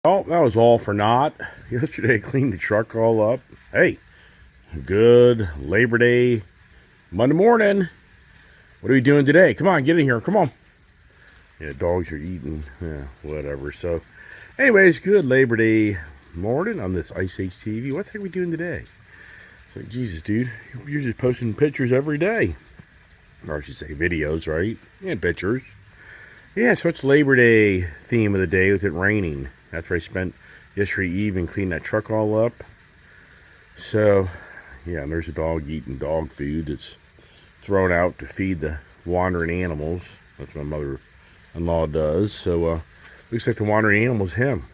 Oh, that was all for naught. Yesterday I cleaned the truck all up. Hey, good Labor Day Monday morning. What are we doing today? Come on, get in here. Come on. Yeah, dogs are eating. Yeah, whatever. So, anyways, good Labor Day morning on this Ice Age TV. What the heck are we doing today? It's like, Jesus, dude, you're just posting pictures every day. Or I should say videos, right? And pictures. Yeah, so it's Labor Day theme of the day with it raining. That's where I spent yesterday evening cleaning that truck all up. So, yeah, and there's a dog eating dog food that's thrown out to feed the wandering animals. That's what my mother-in-law does. So, looks like the wandering animal's him.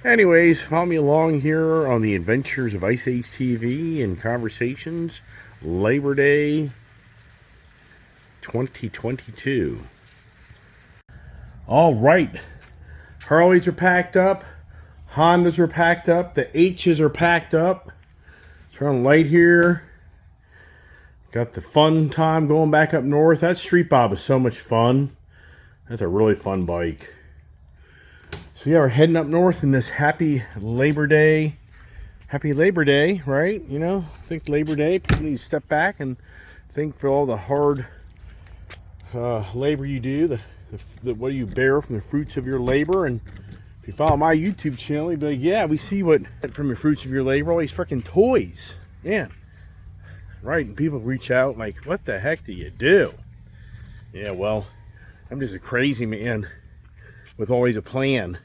Anyways, follow me along here on the adventures of Ice Age TV and conversations. Labor Day 2022. All right. Harleys are packed up. Hondas are packed up. The H's are packed up. Turn on light here. Got the fun time going back up north. That Street Bob is so much fun. That's a really fun bike. So yeah, we're heading up north in this happy Labor Day. Happy Labor Day, right? You know, think Labor Day. People need to step back and think for all the hard labor you do. What do you bear from the fruits of your labor? And if you follow my YouTube channel, you'd be like, yeah, we see what from the fruits of your labor, all these freaking toys. Yeah. Right, and people reach out like, what the heck do you do? Yeah, well, I'm just a crazy man with always a plan.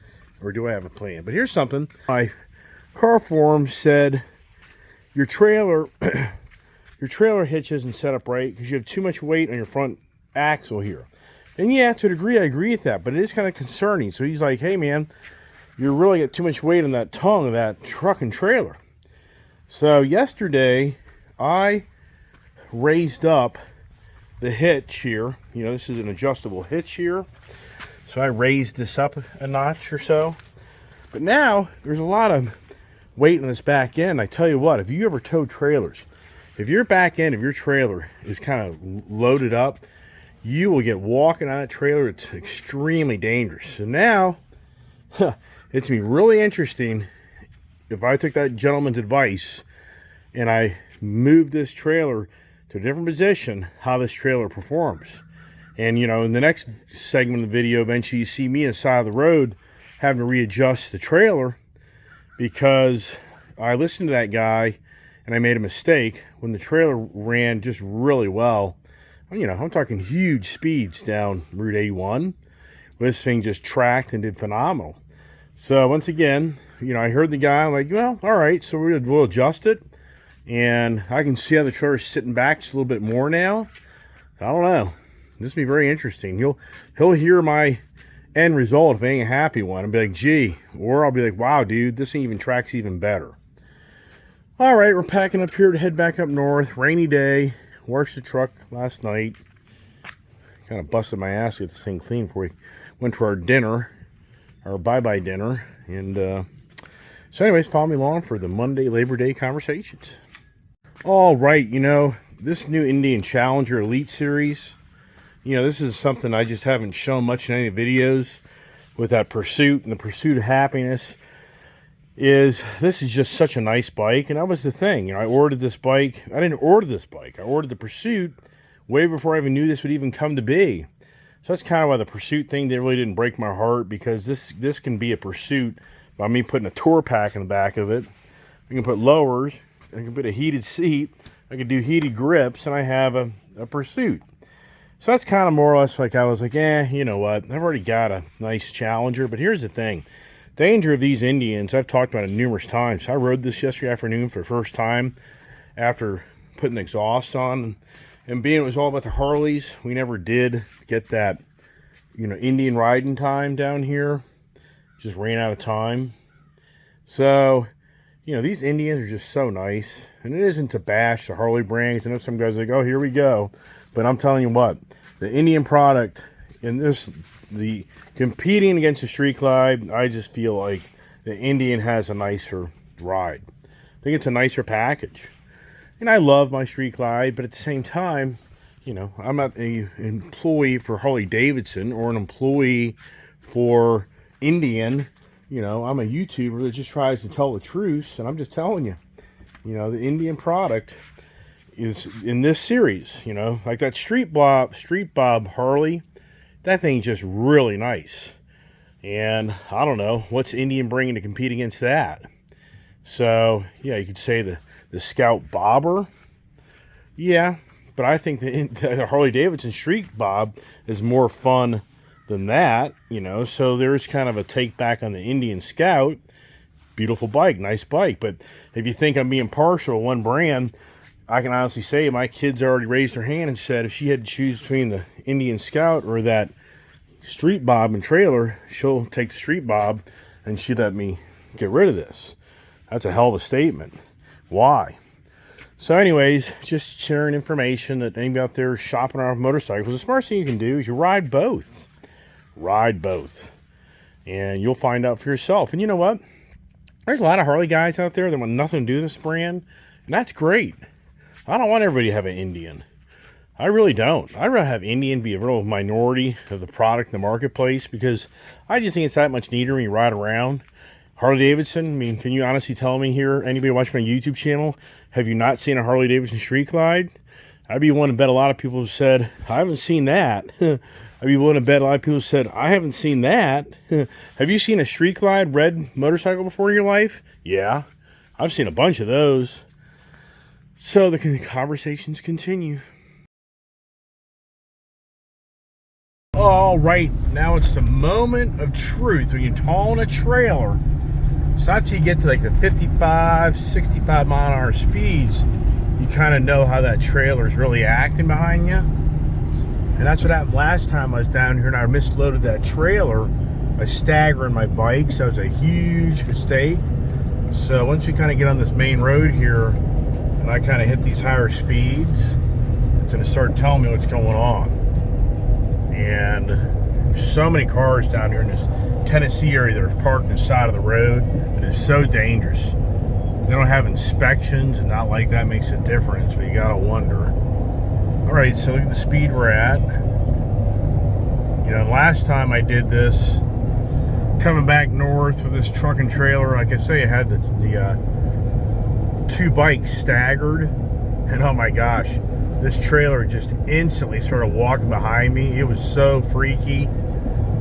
Or do I have a plan? But here's something. My car forum said your trailer hitch isn't set up right because you have too much weight on your front axle here. And yeah, to a degree, I agree with that, but it is kind of concerning. So he's like, hey, man, you really got too much weight on that tongue of that truck and trailer. So yesterday, I raised up the hitch here. You know, this is an adjustable hitch here. So I raised this up a notch or so. But now, there's a lot of weight on this back end. I tell you what, if you ever tow trailers, if your back end of your trailer is kind of loaded up, you will get walking on that trailer. It's extremely dangerous. So now, it's going to be really interesting if I took that gentleman's advice and I moved this trailer to a different position, how this trailer performs. And, you know, in the next segment of the video, eventually you see me on the side of the road having to readjust the trailer because I listened to that guy and I made a mistake when the trailer ran just really well. You know, I'm talking huge speeds down Route 81. This thing just tracked and did phenomenal. So once again, you know, I heard the guy. I'm like, well, all right, so we'll adjust it. And I can see how the trailer's sitting back just a little bit more now. I don't know. This will be very interesting. He'll hear my end result if I ain't a happy one and be like, gee. Or I'll be like, wow, dude, this thing even tracks even better. All right, we're packing up here to head back up north. Rainy day. Washed the truck last night. Kind of busted my ass to get this thing clean before we went to our dinner, our bye-bye dinner. And so anyways, follow me along for the Monday Labor Day conversations. All right, you know, this new Indian Challenger Elite Series, you know, this is something I just haven't shown much in any of the videos with that pursuit and the pursuit of happiness. This is just such a nice bike, and that was the thing. You know, I ordered this bike. I didn't order this bike. I ordered the Pursuit way before I even knew this would even come to be. So that's kind of why the Pursuit thing really didn't break my heart, because this can be a Pursuit by me putting a tour pack in the back of it. I can put lowers. I can put a heated seat. I can do heated grips, and I have a Pursuit. So that's kind of more or less like I was like, you know what? I've already got a nice Challenger, but here's the thing. Danger of these Indians, I've talked about it numerous times. I rode this yesterday afternoon for the first time after putting the exhaust on. And being it was all about the Harleys, we never did get that, you know, Indian riding time down here. Just ran out of time. So, you know, these Indians are just so nice. And it isn't to bash the Harley brands. I know some guys are like, oh, here we go. But I'm telling you what, the Indian product in the competing against the Street Glide, I just feel like the Indian has a nicer ride. I think it's a nicer package. And I love my Street Glide, but at the same time, you know, I'm not an employee for Harley Davidson or an employee for Indian you know, I'm a YouTuber that just tries to tell the truth, and I'm just telling you, you know, the Indian product is in this series, you know, like that Street Bob Harley. That thing's just really nice. And I don't know, what's Indian bringing to compete against that? So, yeah, you could say the Scout Bobber. Yeah, but I think the Harley Davidson Street Bob is more fun than that, you know. So there's kind of a take back on the Indian Scout. Beautiful bike, nice bike. But if you think I'm being partial to one brand, I can honestly say my kids already raised their hand and said if she had to choose between the Indian Scout or that Street Bob and trailer, she'll take the Street Bob, and she'd let me get rid of this. That's a hell of a statement. Why? So anyways, just sharing information that anybody out there shopping around motorcycles, the smartest thing you can do is you ride both. Ride both. And you'll find out for yourself. And you know what? There's a lot of Harley guys out there that want nothing to do with this brand, and that's great. I don't want everybody to have an Indian. I really don't. I'd rather have Indian be a real minority of the product in the marketplace, because I just think it's that much neater when you ride around. Harley Davidson, I mean, can you honestly tell me here, anybody watching my YouTube channel, have you not seen a Harley Davidson Street Glide? I'd be willing to bet a lot of people have said, I haven't seen that. I'd be willing to bet a lot of people have said, I haven't seen that. Have you seen a Street Glide red motorcycle before in your life? Yeah, I've seen a bunch of those. So the conversations continue. All right, now it's the moment of truth. When you're hauling a trailer, it's not till you get to like the 55, 65 mile an hour speeds, you kind of know how that trailer is really acting behind you. And that's what happened last time I was down here and I misloaded that trailer by staggering my bike. So that was a huge mistake. So once we kind of get on this main road here and I kind of hit these higher speeds, it's going to start telling me what's going on. And there's so many cars down here in this Tennessee area that are parked on the side of the road, and it's so dangerous. They don't have inspections, and not like that makes a difference, but you gotta wonder. All right, so look at the speed we're at. You know, last time I did this, coming back north with this truck and trailer, like I say, I had the two bikes staggered, and oh my gosh, this trailer just instantly started walking behind me. It was so freaky.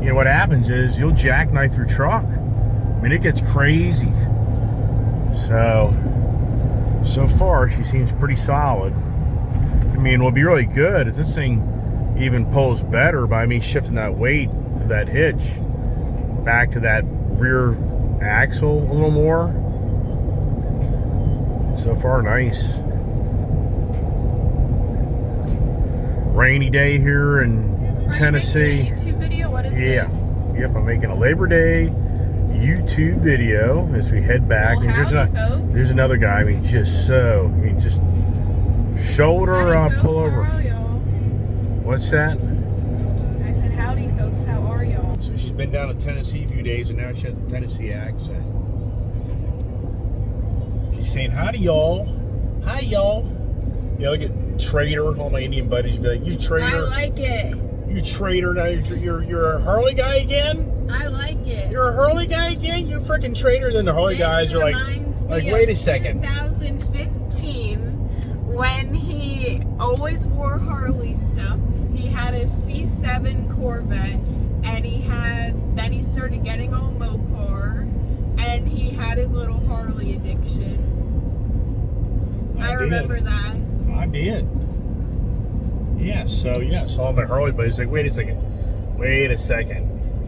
You know, what happens is you'll jackknife your truck. I mean, it gets crazy. So far, she seems pretty solid. I mean, what'll be really good is this thing even pulls better by me shifting that weight of that hitch back to that rear axle a little more. So far, nice. Rainy day here in Tennessee. Are you making a YouTube video? What is this? Yep, I'm making a Labor Day YouTube video as we head back. Well, and there's another guy. I mean, just shoulder pull over. How are y'all? What's that? I said, howdy, folks. How are y'all? So she's been down to Tennessee a few days, and now she has a Tennessee accent. She's saying, howdy, y'all. Hi, y'all. Yeah, look at Trader. All my Indian buddies be like, you Trader. I like it. You Trader. Now you're a Harley guy again? I like it. You're a Harley guy again? You freaking Trader. Then the Harley guys are like wait a second. 2015, when he always wore Harley stuff. He had a C7 Corvette, and then he started getting all Mopar, and he had his little Harley addiction. I remember that. I did. Yeah, so all my Harley buddies like, wait a second.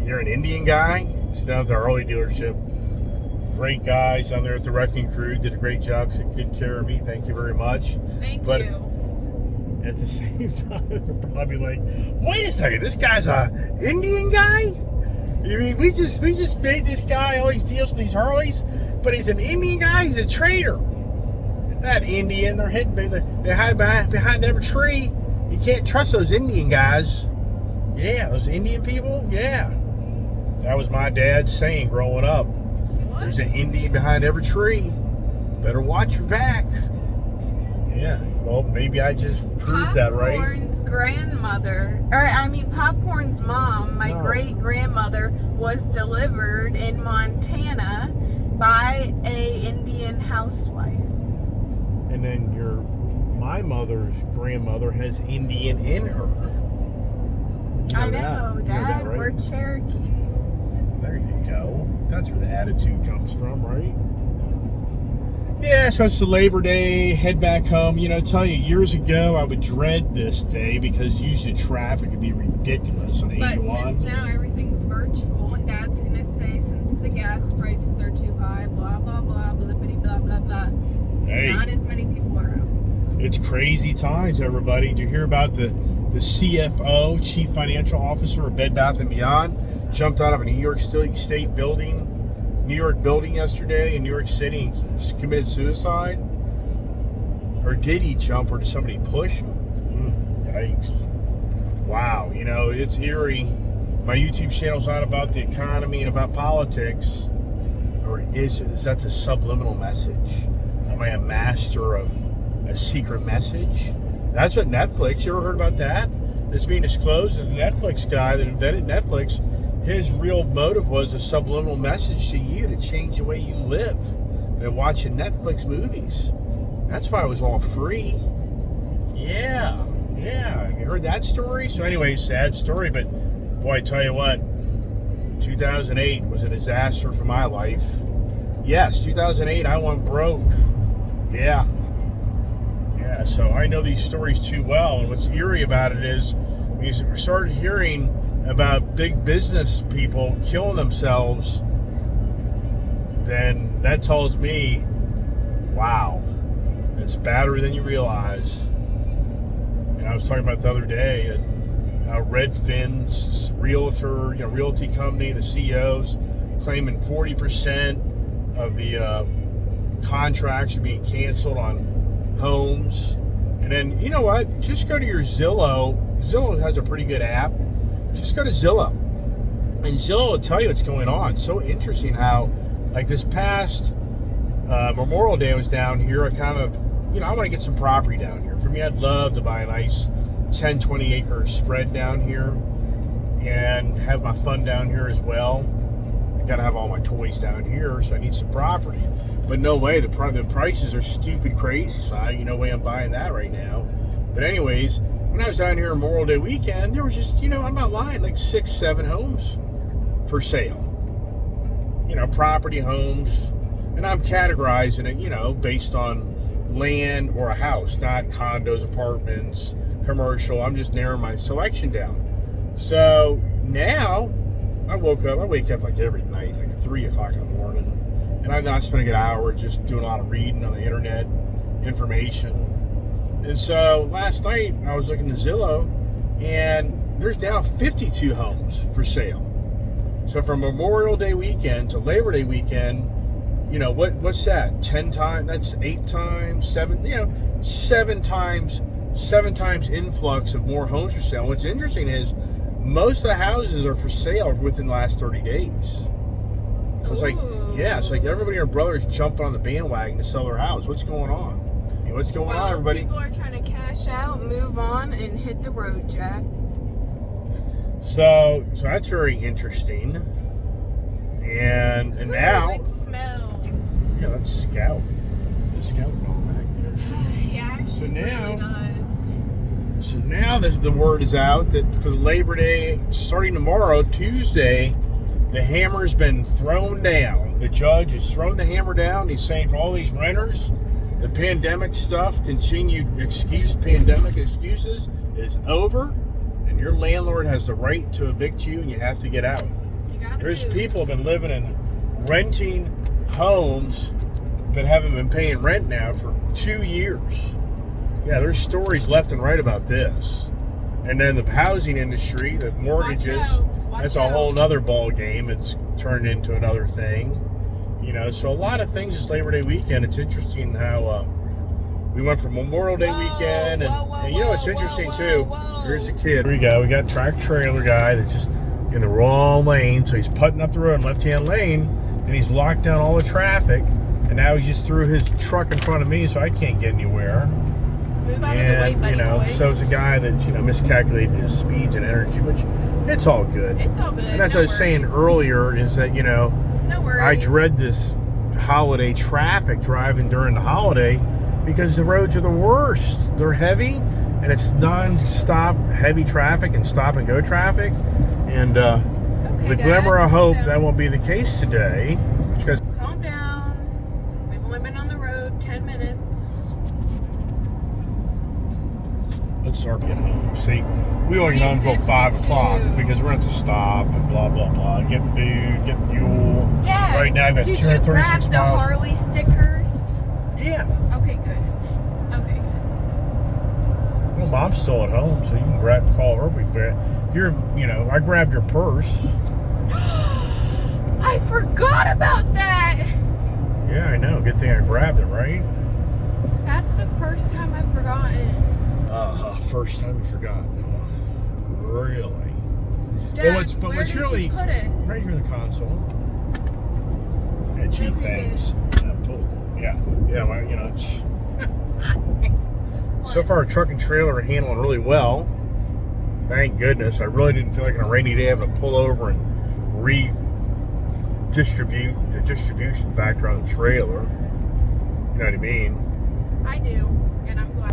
You're an Indian guy? He's down at the Harley dealership. Great guys down there at the wrecking crew. Did a great job, took good care of me. Thank you very much. Thank you. At the same time, they're probably like, wait a second, this guy's a Indian guy? You mean we just made this guy all these deals with these Harleys, but he's an Indian guy, he's a trader. That Indian, they're hidden, they hide behind every tree. You can't trust those Indian guys. Yeah, those Indian people, yeah. That was my dad's saying growing up. What? There's an Indian behind every tree. Better watch your back. Yeah. Well, maybe I just proved that right. Popcorn's Popcorn's mom, my great-grandmother, was delivered in Montana by a Indian housewife. And then my mother's grandmother has Indian in her. I know, Dad. Right? We're Cherokee. There you go. That's where the attitude comes from, right? Yeah, so it's the Labor Day, head back home. You know, I tell you, years ago, I would dread this day because usually traffic would be ridiculous on 81. But since now everything's virtual, and Dad's going to say since the gas prices are too high, blah, blah, blah, blippity, blah, blah, blah. Hey, not as many people are out. It's crazy times, everybody. Did you hear about the CFO, Chief Financial Officer of Bed Bath & Beyond, jumped out of a New York State building yesterday in New York City and committed suicide? Or did he jump, or did somebody push him? Yikes. Wow, you know, it's eerie. My YouTube channel's not about the economy and about politics. Or is it? Is that the subliminal message? Am I a master of a secret message? That's what Netflix, you ever heard about that? It's being disclosed that the Netflix guy that invented Netflix, his real motive was a subliminal message to you to change the way you live by watching Netflix movies. That's why it was all free. Yeah. You heard that story? So anyway, sad story, but boy, I tell you what, 2008 was a disaster for my life. Yes, 2008, I went broke. Yeah, so I know these stories too well, and what's eerie about it is when you started hearing about big business people killing themselves, then that tells me, wow, it's badder than you realize. And I was talking about the other day, Redfin's realty company, the CEOs claiming 40% of the contracts are being canceled on homes. And then, you know what? Just go to your Zillow. Zillow has a pretty good app. Just go to Zillow. And Zillow will tell you what's going on. It's so interesting how, like this past Memorial Day I was down here. I kind of, I want to get some property down here. For me, I'd love to buy a nice 10, 20 acre spread down here and have my fun down here as well. I got to have all my toys down here, so I need some property. But no way, the prices are stupid crazy, so no way I'm buying that right now. But anyways, when I was down here on Memorial Day weekend, there was just, I'm not lying, like 6, 7 homes for sale. Property homes. And I'm categorizing it, based on land or a house, not condos, apartments, commercial. I'm just narrowing my selection down. So now I wake up like every night, like at 3 o'clock in the morning. And I spend a good hour just doing a lot of reading on the internet, information. And so last night I was looking at Zillow, and there's now 52 homes for sale. So from Memorial Day weekend to Labor Day weekend, what's that? 10 times? That's 8 times, 7, 7 times influx of more homes for sale. What's interesting is most of the houses are for sale within the last 30 days. So it's like everybody and their brothers jumping on the bandwagon to sell their house. What's going on? What's going on, everybody? People are trying to cash out, move on, and hit the road, Jack. So that's very interesting. And now it smells. Yeah, let's scout. Let's scout going back there. Yeah, so now the word is out that for the Labor Day, starting tomorrow, Tuesday, the hammer's been thrown down. The judge has thrown the hammer down. He's saying for all these renters, the pandemic stuff, pandemic excuses is over, and your landlord has the right to evict you, and you have to get out. There's people have been living in renting homes that haven't been paying rent now for 2 years. Yeah, there's stories left and right about this. And then the housing industry, the mortgages, that's a whole nother ball game. It's turned into another thing. So a lot of things this Labor Day weekend. It's interesting how we went from Memorial Day weekend, and it's interesting too. Here's the kid. Here we go. We got track trailer guy that's just in the wrong lane, so he's putting up the road in left-hand lane, and he's locked down all the traffic, and now he just threw his truck in front of me, so I can't get anywhere. Move Hey, buddy boy. So it's a guy that, miscalculated his speeds and energy, which it's all good. It's all good. And as No I was saying worries. earlier, is that, No worries. I dread this holiday traffic driving during the holiday because the roads are the worst. They're heavy, and it's non-stop heavy traffic and stop and go traffic. And It's okay, the Dad. glimmer of hope Calm that down. won't be the case today. Because Calm down. We've only been on the road 10 minutes. let's start getting home. See, we only get home until 5 o'clock 3:52. because we're going to have to stop and blah, blah, blah. Get food, get fuel. Dad, Right now I've got did you 236 grab the miles. Harley stickers? Yeah. Okay, good. Okay, good. Well, Mom's still at home, so you can call her. I grabbed your purse. I forgot about that. Yeah, I know. Good thing I grabbed it, right? That's the first time I've forgotten. First time you forgot. Really? Dad, where did you put it? Right here in the console. Yeah, gee, Okay, thanks. Yeah, well, so far, truck and trailer are handling really well. Thank goodness. I really didn't feel like on a rainy day having to pull over and redistribute the distribution factor on the trailer. You know what I mean? I do, and I'm glad.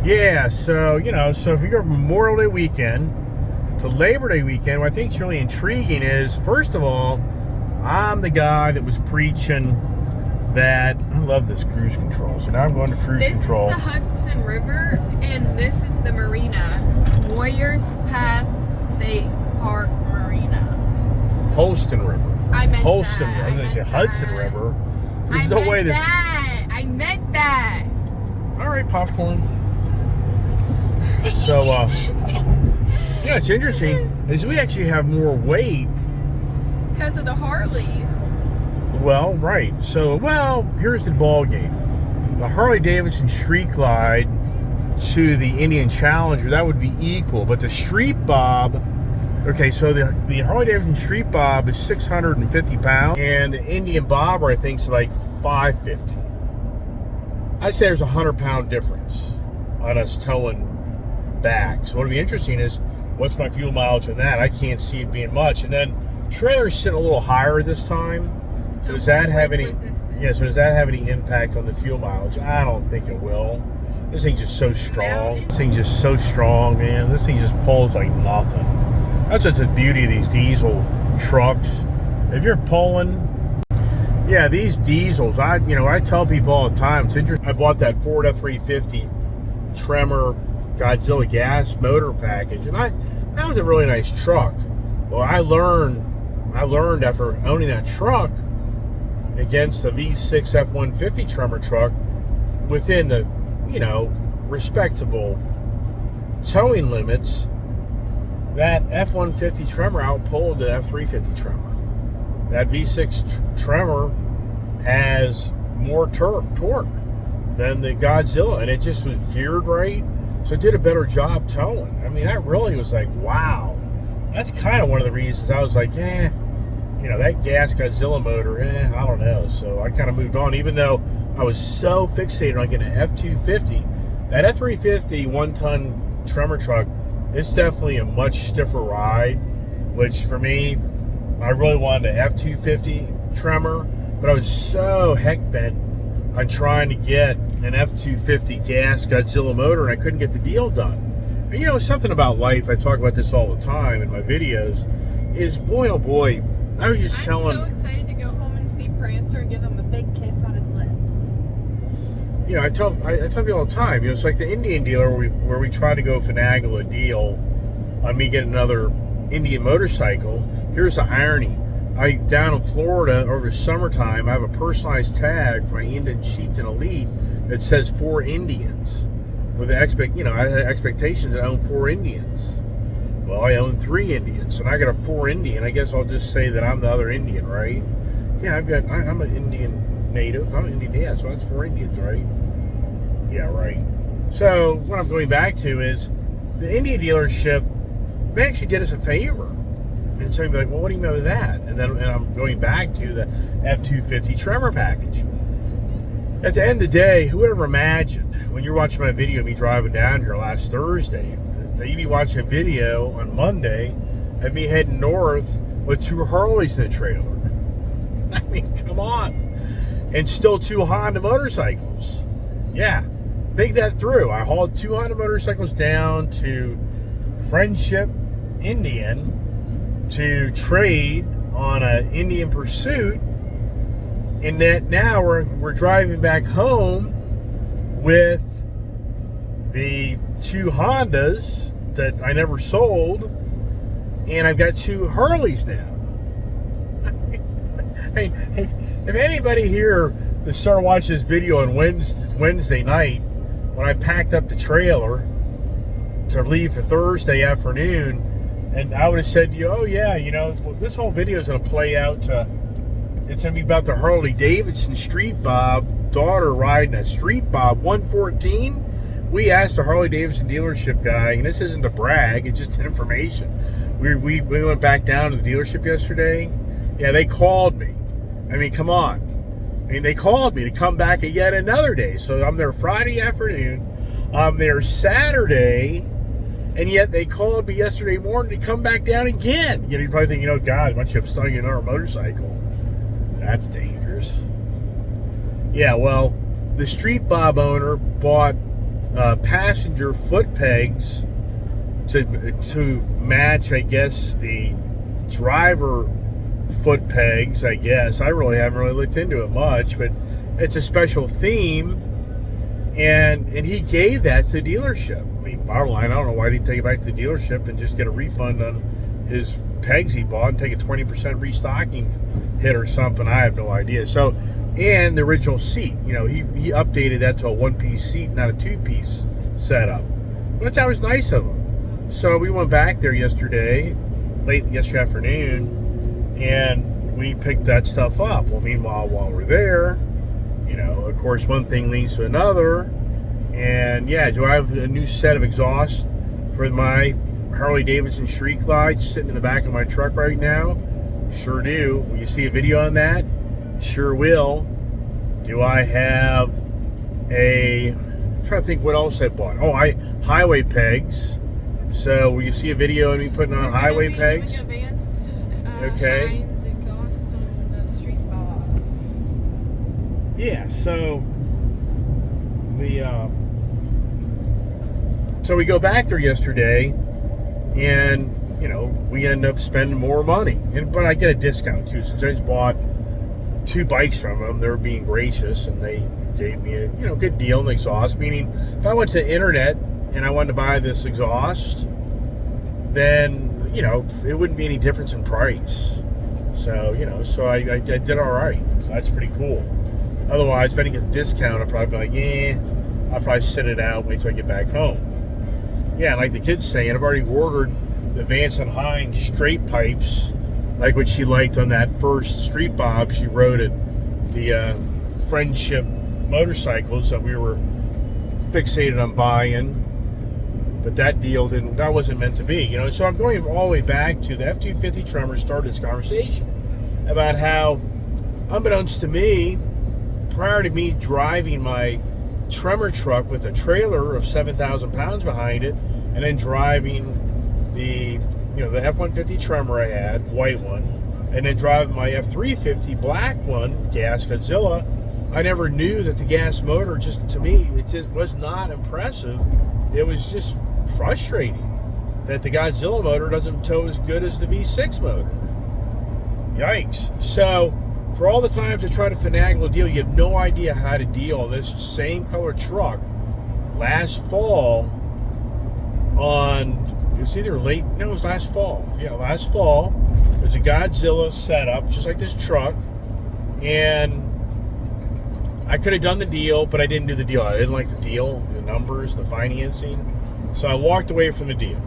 Yeah, so if you go from Memorial Day weekend to Labor Day weekend, what I think is really intriguing is, first of all, I'm the guy that was preaching that I love this cruise control. So now I'm going to cruise control. This is the Hudson River, and this is the marina. Warriors Path State Park Marina. Holston River. I meant Holston. that. I was going to say Hudson River. There's I no meant way this. that. I meant that. All right, popcorn. So, it's interesting is we actually have more weight. Because of the Harleys. Well, right. So, here's the ball game. The Harley Davidson Street Glide to the Indian Challenger, that would be equal. But the Street Bob, okay, so the Harley Davidson Street Bob is 650 pounds, and the Indian Bobber, I think, is like 550. I'd say there's a 100-pound difference on us towing back. So what'll be interesting is, what's my fuel mileage on that? I can't see it being much. And then trailer's sitting a little higher this time. So does that have any? Yeah. So does that have any impact on the fuel mileage? I don't think it will. This thing's just so strong. This thing's just so strong, man. This thing just pulls like nothing. That's just the beauty of these diesel trucks. If you're pulling, yeah, these diesels. I tell people all the time. It's interesting. I bought that Ford F-350 Tremor Godzilla gas motor package, and that was a really nice truck. Well, I learned after owning that truck against the V6 F-150 Tremor truck within the respectable towing limits, that F-150 Tremor outpulled the F-350 Tremor. That V6 Tremor has more torque than the Godzilla, and it just was geared right. So it did a better job towing. I mean, that really was like, wow. That's kind of one of the reasons I was like, that gas Godzilla motor, I don't know. So I kind of moved on, even though I was so fixated on getting an F-250. That F-350 one-ton Tremor truck, it's definitely a much stiffer ride, which for me, I really wanted an F-250 Tremor, but I was so heck bent on trying to get an F-250 gas Godzilla motor, and I couldn't get the deal done. And something about life, I talk about this all the time in my videos, is boy, oh boy, I was just telling... I'm so excited to go home and see Prancer and give him a big kiss on his lips. I tell people all the time, it's like the Indian dealer where we try to go finagle a deal on me getting another Indian motorcycle. Here's the irony. Down in Florida over the summertime, I have a personalized tag for my Indian Chieftain Elite that says 4 Indians. With the I had expectations to own 4 Indians. Well, I own 3 Indians, and I got a 4 Indian. I guess I'll just say that I'm the other Indian, right? Yeah, I'm an Indian native. I'm an Indian, yeah, so that's 4 Indians, right? Yeah, right. So what I'm going back to is the Indian dealership, they actually did us a favor. And so you'd be like, well, what do you know of that? And I'm going back to the F-250 Tremor package. At the end of the day, who would ever imagine when you're watching my video of me driving down here last Thursday that you'd be watching a video on Monday of me heading north with 2 Harleys in the trailer? I mean, come on. And still 2 Honda motorcycles. Yeah, think that through. I hauled 2 Honda motorcycles down to Friendship, Indian, to trade on an Indian Pursuit. And that now we're driving back home with the 2 Hondas that I never sold, and I've got 2 Harleys now. I mean, if anybody here that started watching this video on Wednesday night when I packed up the trailer to leave for Thursday afternoon, and I would have said to you, oh yeah, you know, this whole video is going to play out to, it's going to be about the Harley Davidson Street Bob, daughter riding a Street Bob 114. We asked the Harley Davidson dealership guy, and this isn't to brag, it's just information. We went back down to the dealership yesterday. Yeah, they called me. I mean, come on. I mean, they called me to come back yet another day. So I'm there Friday afternoon. I'm there Saturday. And yet they called me yesterday morning to come back down again. You know, you're probably thinking, you know, God, why don't you have selling another motorcycle? That's dangerous. Yeah, well, the Street Bob owner bought passenger foot pegs to match, I guess, the driver foot pegs, I guess. I really haven't really looked into it much, but it's a special theme, and he gave that to the dealership. I mean, bottom line, I don't know why he didn't take it back to the dealership and just get a refund on his pegs he bought and take a 20% restocking hit or something. I have no idea. So, and the original seat, you know, he updated that to a 1-piece seat, not a 2-piece setup. But that was nice of him. So we went back there yesterday, late yesterday afternoon, and we picked that stuff up. Well, meanwhile, while we're there, you know, of course, one thing leads to another. And yeah, do I have a new set of exhaust for my Harley Davidson Street Glide sitting in the back of my truck right now? Sure do. Will you see a video on that? Sure will. Do I have I'm trying to think what else I bought. Oh, highway pegs. So will you see a video of me putting on highway pegs? Okay. Exhaust on the Street Bob. Yeah, so we go back there yesterday, and you know, we end up spending more money, but I get a discount too, since I just bought 2 bikes from them. They're being gracious, and they gave me a good deal on the exhaust. Meaning, if I went to the internet and I wanted to buy this exhaust, then it wouldn't be any difference in price. So I did all right. So that's pretty cool. Otherwise, if I didn't get a discount, I'd probably be like, I'll probably sit it out, wait till I get back home. Yeah, and like the kid's saying, I've already ordered the Vance and Hines straight pipes, like what she liked on that first Street Bob she rode at the Friendship motorcycles that we were fixated on buying. But that deal that wasn't meant to be, So I'm going all the way back to the F-250 Tremor started this conversation about how, unbeknownst to me, prior to me driving my Tremor truck with a trailer of 7,000 pounds behind it, and then driving the F-150 Tremor I had, white one, and then driving my F-350 black one, gas Godzilla, I never knew that the gas motor, just to me, it just was not impressive. It was just frustrating that the Godzilla motor doesn't tow as good as the V6 motor. Yikes. So, for all the times I try to finagle a deal, you have no idea how to deal on this same color truck. Last fall, it was last fall. Yeah, last fall, there's a Godzilla setup, just like this truck, and I could have done the deal, but I didn't do the deal. I didn't like the deal, the numbers, the financing. So I walked away from the deal.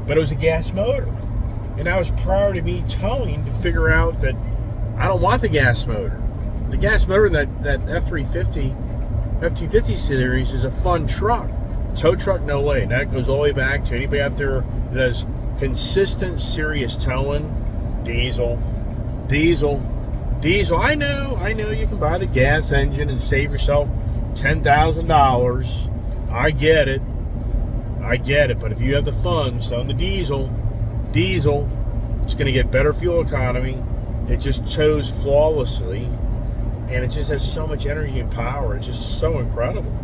But it was a gas motor. And that was prior to me towing to figure out that I don't want the gas motor. The gas motor in that F-350, F-250 series is a fun truck. Tow truck, no way. And that goes all the way back to anybody out there that does consistent, serious towing. Diesel. Diesel, I know you can buy the gas engine and save yourself $10,000. I get it. But if you have the funds on the diesel, it's going to get better fuel economy. It just tows flawlessly, and it just has so much energy and power. It's just so incredible.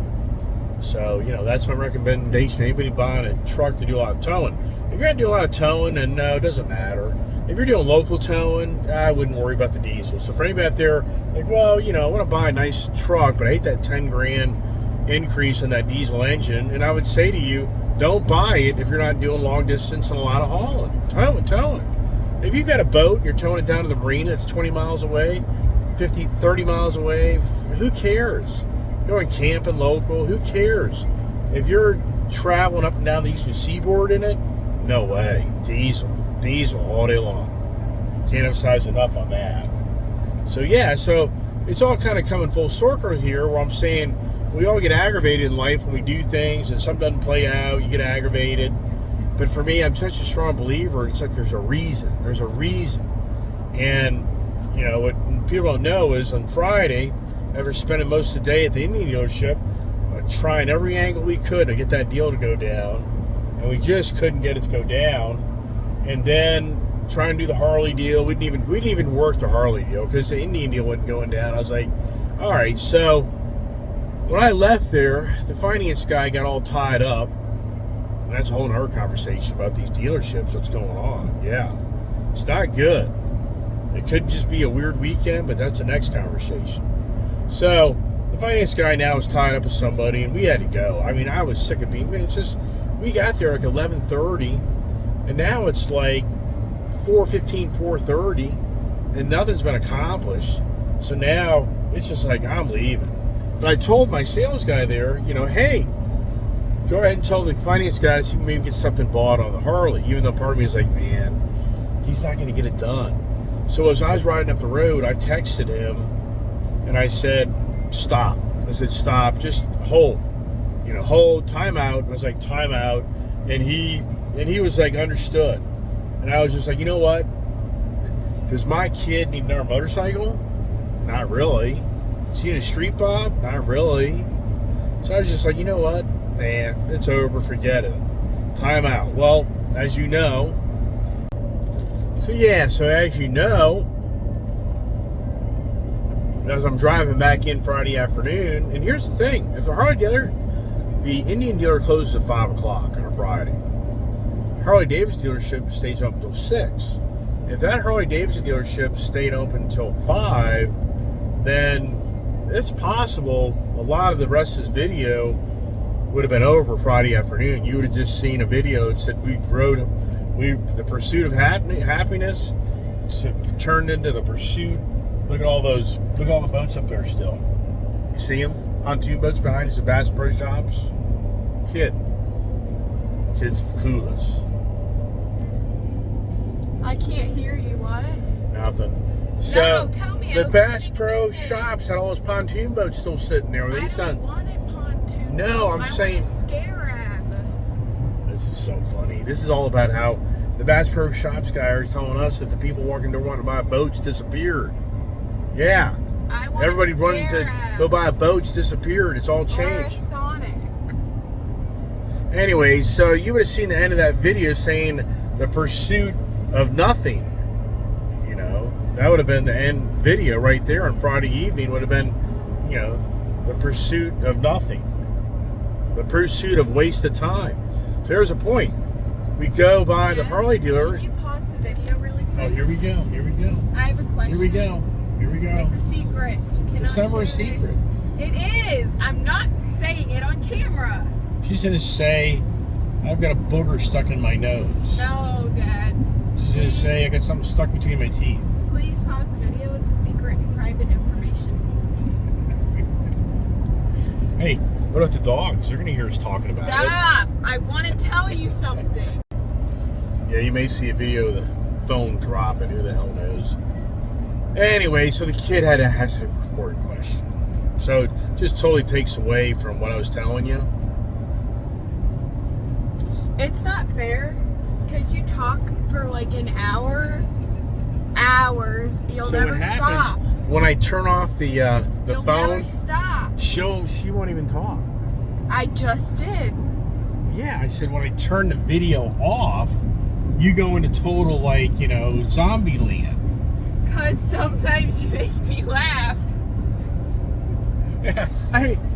So, that's my recommendation to anybody buying a truck to do a lot of towing. If you're going to do a lot of towing, then no, it doesn't matter. If you're doing local towing, I wouldn't worry about the diesel. So for anybody out there, like, well, I want to buy a nice truck, but I hate that 10 grand increase in that diesel engine. And I would say to you, don't buy it if you're not doing long distance and a lot of hauling. Towing. If you've got a boat and you're towing it down to the marina, it's 20 miles away, 50, 30 miles away, who cares? Going camping local, who cares? If you're traveling up and down the eastern seaboard in it, no way. Diesel all day long. Can't emphasize enough on that. So it's all kind of coming full circle here, where I'm saying we all get aggravated in life when we do things and something doesn't play out. You get aggravated. But for me, I'm such a strong believer. It's like there's a reason. And what people don't know is on Friday, after spending most of the day at the Indian dealership, trying every angle we could to get that deal to go down, and we just couldn't get it to go down. And then trying to do the Harley deal, we didn't even work the Harley deal because the Indian deal wasn't going down. I was like, all right. So when I left there, the finance guy got all tied up, and that's a whole other conversation about these dealerships. What's going on? Yeah, it's not good. It could just be a weird weekend, but that's the next conversation. So the finance guy now is tied up with somebody, and we had to go. I mean, I was sick of being. We got there like 11:30, and now it's like 4:15, 4:30, and nothing's been accomplished. So now it's just like I'm leaving. But I told my sales guy there, hey, go ahead and tell the finance guy so he can maybe get something bought on the Harley. Even though part of me is like, man, he's not going to get it done. So as I was riding up the road, I texted him. And I said, stop. I said, stop. Just hold. Hold. Time out. I was like, time out. And he was like, understood. And I was just like, you know what? Does my kid need another motorcycle? Not really. Is he in a street bob? Not really. So I was just like, you know what? Man, it's over. Forget it. Time out. Well, as you know. As I'm driving back in Friday afternoon, and here's the thing: if the Harley dealer, the Indian dealer closes at 5 o'clock on a Friday. Harley Davidson dealership stays open until 6. If that Harley Davidson dealership stayed open until 5, then it's possible a lot of the rest of this video would have been over Friday afternoon. You would have just seen a video that said the pursuit of happiness turned into the pursuit. Look at all the boats up there still. You see them? Pontoon boats behind us at Bass Pro Shops. Kid's clueless. I can't hear you. What? Nothing. So no, tell me. The Bass Pro Shops had all those pontoon boats still sitting there. I don't want a pontoon. No, I'm saying. I want a Scarab. This is so funny. This is all about how the Bass Pro Shops guy is telling us that the people walking there wanting to buy boats disappeared. Yeah. Everybody running to go buy boats disappeared. It's all changed. Or a Sonic. Anyway, so you would have seen the end of that video saying the pursuit of nothing. That would have been the end video right there on Friday evening. Would have been, the pursuit of nothing. The pursuit of wasted time. So there's a point. We go by the Harley dealer. Can you pause the video really quick? Oh, here we go. I have a question. Here we go. It's a secret. It's never a secret. It is. I'm not saying it on camera. She's going to say, I've got a booger stuck in my nose. No, Dad. She's going to say, I got something stuck between my teeth. Please pause the video. It's a secret and private information. Hey, what about the dogs? They're going to hear us talking about it. Stop! I want to tell you something. Yeah, you may see a video of the phone dropping. Who the hell knows? Anyway, so the kid had to ask a important question. So it just totally takes away from what I was telling you. It's not fair because you talk for like an hour, hours. You'll never stop. when I turn off the You'll phone, never stop. she won't even talk. I just did. Yeah, I said when I turn the video off, you go into total, like, you know, zombie land. Because sometimes you make me laugh. Yeah,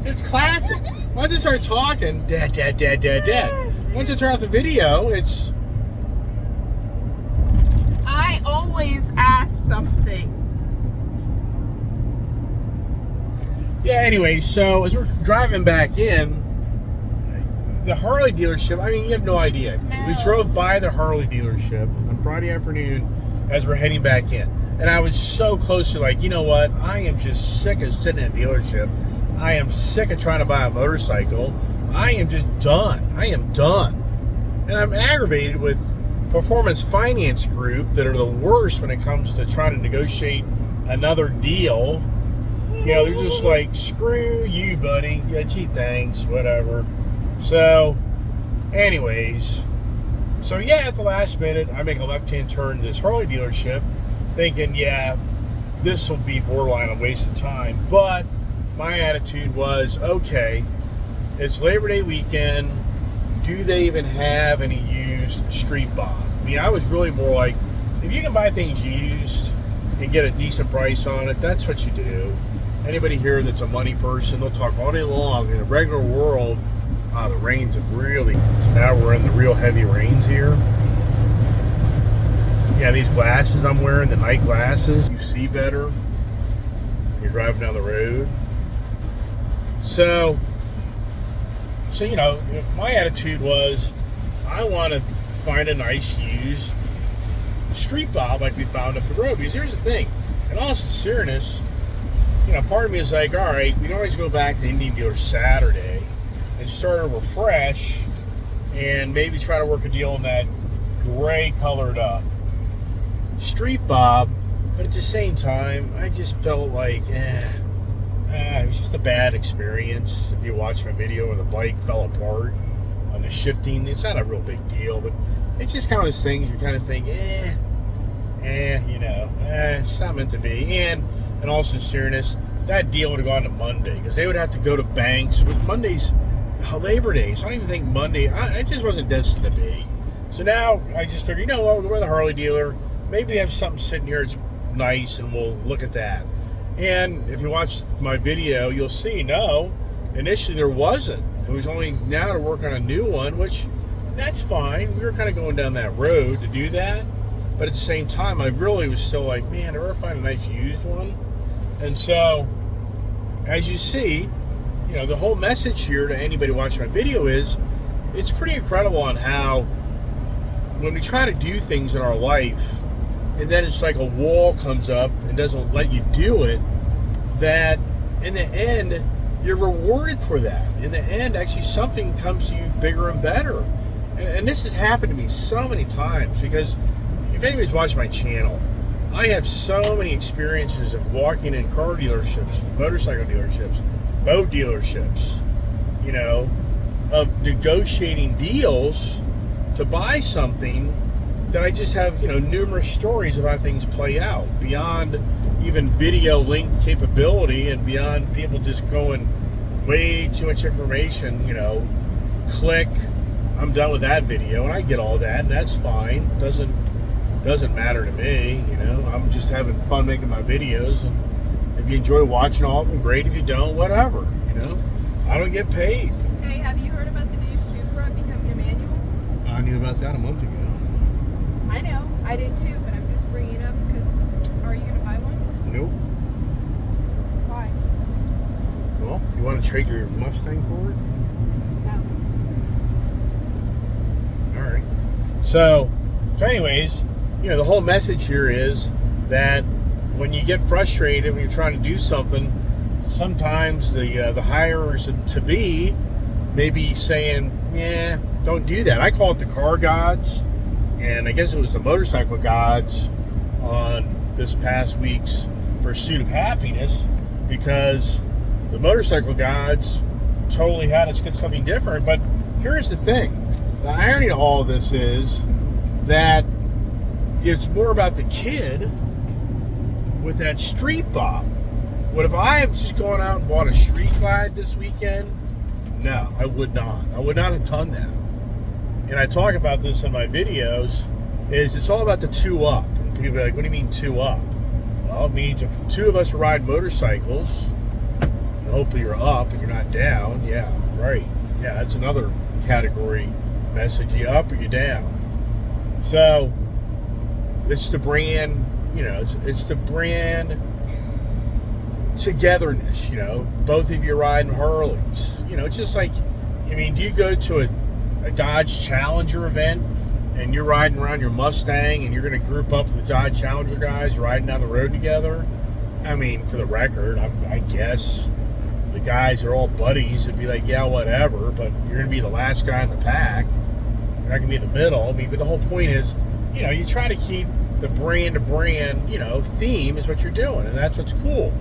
it's classic. Once I start talking, dad, dad, dad, dad, dad. Once I turn off the video, it's... I always ask something. Yeah, anyway, so as we're driving back in, the Harley dealership, I mean, you have no idea. We drove by the Harley dealership on Friday afternoon as we're heading back in. And I was so close to, like, you know what? I am just sick of sitting in a dealership. I am sick of trying to buy a motorcycle. I am just done. I am done. And I'm aggravated with Performance Finance Group that are the worst when it comes to trying to negotiate another deal. You know, they're just like, screw you, buddy. Yeah, gee, thanks, whatever. So, anyways, so yeah, at the last minute, I make a left-hand turn to this Harley dealership, thinking, yeah, this will be borderline a waste of time. But my attitude was, okay, it's Labor Day weekend. Do they even have any used Street Bob? I mean, I was really more like, if you can buy things used and get a decent price on it, that's what you do. Anybody here that's a money person, they'll talk all day long. In a regular world, the rains have really... Now we're in the real heavy rains here. Yeah, these glasses I'm wearing, the night glasses, you see better. You're driving down the road. So you know, my attitude was, I want to find a nice used Street Bob like we found up the road. Because here's the thing, in all sincereness, you know, part of me is like, all right, we can always go back to Indian Dealer Saturday and start over fresh and maybe try to work a deal on that gray colored Street Bob. But at the same time, I just felt like, it was just a bad experience. If you watch my video where the bike fell apart on the shifting, it's not a real big deal, but it's just kind of those things you kind of think, it's not meant to be. And in all sincereness, that deal would have gone to Monday because they would have to go to banks. With Monday's Labor Day, so I don't even think Monday, it just wasn't destined to be. So now I just figured, you know what, we'll go to the Harley dealer. Maybe they have something sitting here that's nice and we'll look at that. And if you watch my video, you'll see, no, initially there wasn't. It was only now to work on a new one, which that's fine. We were kind of going down that road to do that. But at the same time, I really was still like, man, did I ever find a nice used one? And so, as you see, you know, the whole message here to anybody watching my video is, it's pretty incredible on how when we try to do things in our life, and then it's like a wall comes up and doesn't let you do it, that in the end, you're rewarded for that. In the end, actually, something comes to you bigger and better. And this has happened to me so many times because if anybody's watching my channel, I have so many experiences of walking in car dealerships, motorcycle dealerships, boat dealerships, you know, of negotiating deals to buy something that I just have, you know, numerous stories of how things play out beyond even video link capability and beyond people just going way too much information, you know, click, I'm done with that video, and I get all that, and that's fine. Doesn't matter to me, you know. I'm just having fun making my videos, and if you enjoy watching all of them, great. If you don't, whatever, you know. I don't get paid. Hey, have you heard about the new Supra becoming a manual? I knew about that a month ago. I know, I did too, but I'm just bringing it up because, are you going to buy one? Nope. Why? Well, you want to trade your Mustang for it? No. All right. So anyways, you know, the whole message here is that when you get frustrated when you're trying to do something, sometimes the hirers to be maybe saying, yeah, don't do that. I call it the car gods, and I guess it was the motorcycle gods on this past week's Pursuit of Happiness, because the motorcycle gods totally had us get something different. But here's the thing. The irony of all of this is that it's more about the kid with that street bob. What if I have just gone out and bought a street glide this weekend? No, I would not. I would not have done that. And I talk about this in my videos, is it's all about the two up. And people are like, what do you mean two up? Well, it means if two of us ride motorcycles, and hopefully you're up and you're not down. Yeah, right. Yeah, that's another category message. You up or you down? So it's the brand, it's the brand togetherness, both of you riding Harleys. It's just like, do you go to a Dodge Challenger event and you're riding around your Mustang and you're going to group up with the Dodge Challenger guys riding down the road together? For the record, I guess the guys are all buddies. It'd be like, yeah, whatever, but you're going to be the last guy in the pack. You're not going to be in the middle. But the whole point is, you try to keep the brand to brand, theme is what you're doing, and that's what's cool.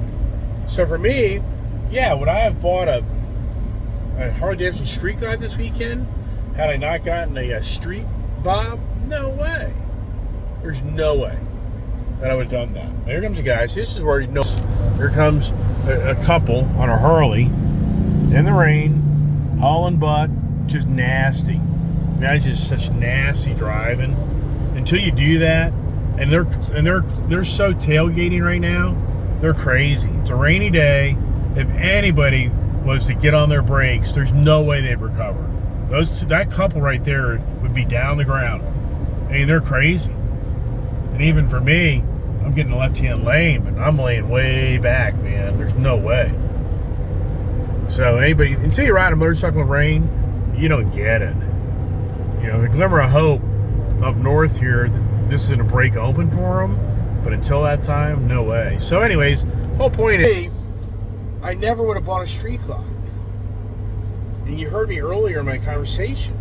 So for me, yeah, would I have bought a Harley Davidson street glide this weekend had I not gotten a street bob? No way. There's no way that I would have done that. Here comes the guys. This is where here comes a couple on a Harley in the rain, hauling butt, just nasty. That's just such nasty driving. Until you do that, and they're so tailgating right now, they're crazy. It's a rainy day. If anybody was to get on their brakes, there's no way they'd recover. That couple right there would be down the ground. They're crazy. And even for me, I'm getting the left-hand lane, but I'm laying way back, man. There's no way. So until you ride a motorcycle in the rain, you don't get it. The glimmer of hope up north here, this isn't a break open for them, but until that time, no way. So anyways, whole point is, I never would have bought a street glide. And you heard me earlier in my conversation.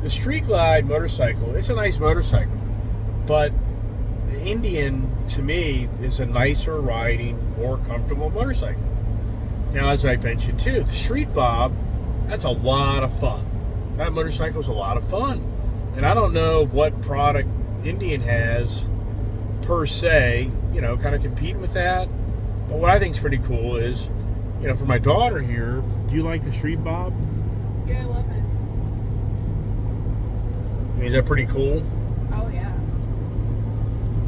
The street glide motorcycle, it's a nice motorcycle, but the Indian, to me, is a nicer riding, more comfortable motorcycle. Now, as I mentioned too, the street bob, that's a lot of fun. That motorcycle is a lot of fun. And I don't know what product Indian has per se, kind of compete with that. But what I think is pretty cool is, for my daughter here, do you like the street bob? Yeah, I love it. Is that pretty cool? Oh, yeah.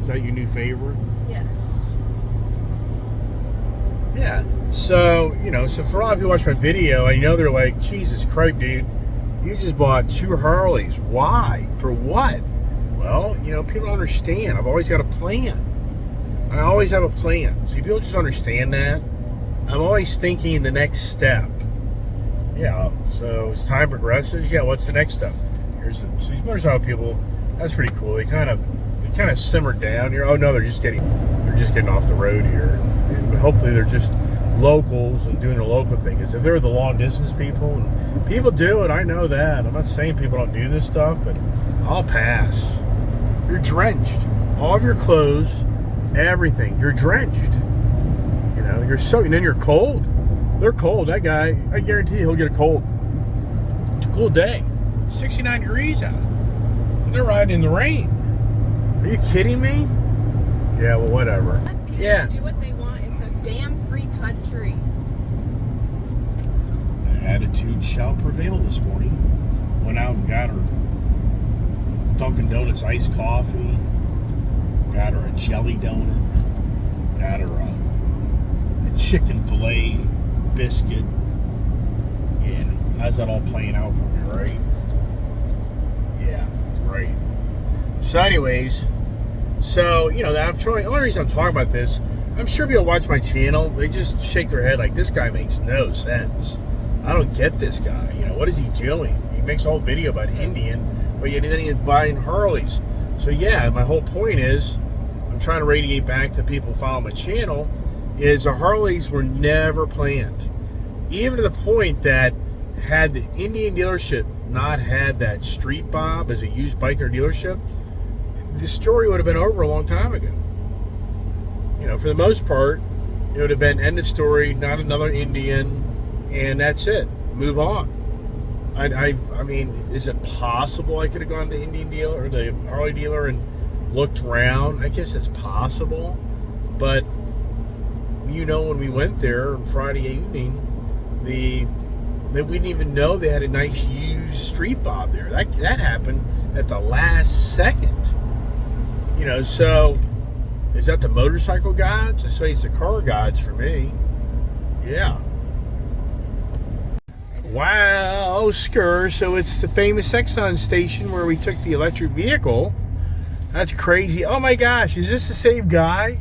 Is that your new favorite? Yes. Yeah. So, so for a lot of people who watch my video, I know they're like, Jesus Christ, dude, you just bought 2 Harleys. Why? For what? Well, people don't understand. I've always got a plan. I always have a plan. See, people just understand that. I'm always thinking the next step. Yeah, so as time progresses, what's the next step? So these motorcycle people, that's pretty cool. They kind of simmered down here. Oh no, they're just getting off the road here. And hopefully they're just locals and doing their local thing. Because if they're the long distance people, and people do it, I know that. I'm not saying people don't do this stuff, but I'll pass. You're drenched. All of your clothes, everything. You're drenched. You're soaking. And then you're cold. They're cold. That guy, I guarantee he'll get a cold. It's a cool day. 69 degrees out. And they're riding in the rain. Are you kidding me? Yeah, well, whatever. Let people do what they want. It's a damn free country. Attitude shall prevail this morning. Went out and got her Dunkin' Donuts iced coffee. Got her a jelly donut. Got her a chicken filet biscuit. Yeah, how's that all playing out for me, right? Yeah, right. So anyways, that I'm trying. The only reason I'm talking about this, I'm sure people watch my channel, they just shake their head like, this guy makes no sense. I don't get this guy. What is he doing? He makes a whole video about Indian, but yet then he's buying Harleys. So yeah, my whole point is, I'm trying to radiate back to people who follow my channel, is the Harleys were never planned. Even to the point that had the Indian dealership not had that street bob as a used biker dealership, the story would have been over a long time ago. For the most part, it would have been end of story, not another Indian, and that's it. Move on. I mean, is it possible I could have gone to the Indian dealer or the Harley dealer and looked around? I guess it's possible, but when we went there on Friday evening, we didn't even know they had a nice used street bob there. That happened at the last second. So is that the motorcycle gods? I say it's the car gods for me. Yeah. Wow, Skur. So it's the famous Exxon station where we took the electric vehicle. That's crazy. Oh my gosh, is this the same guy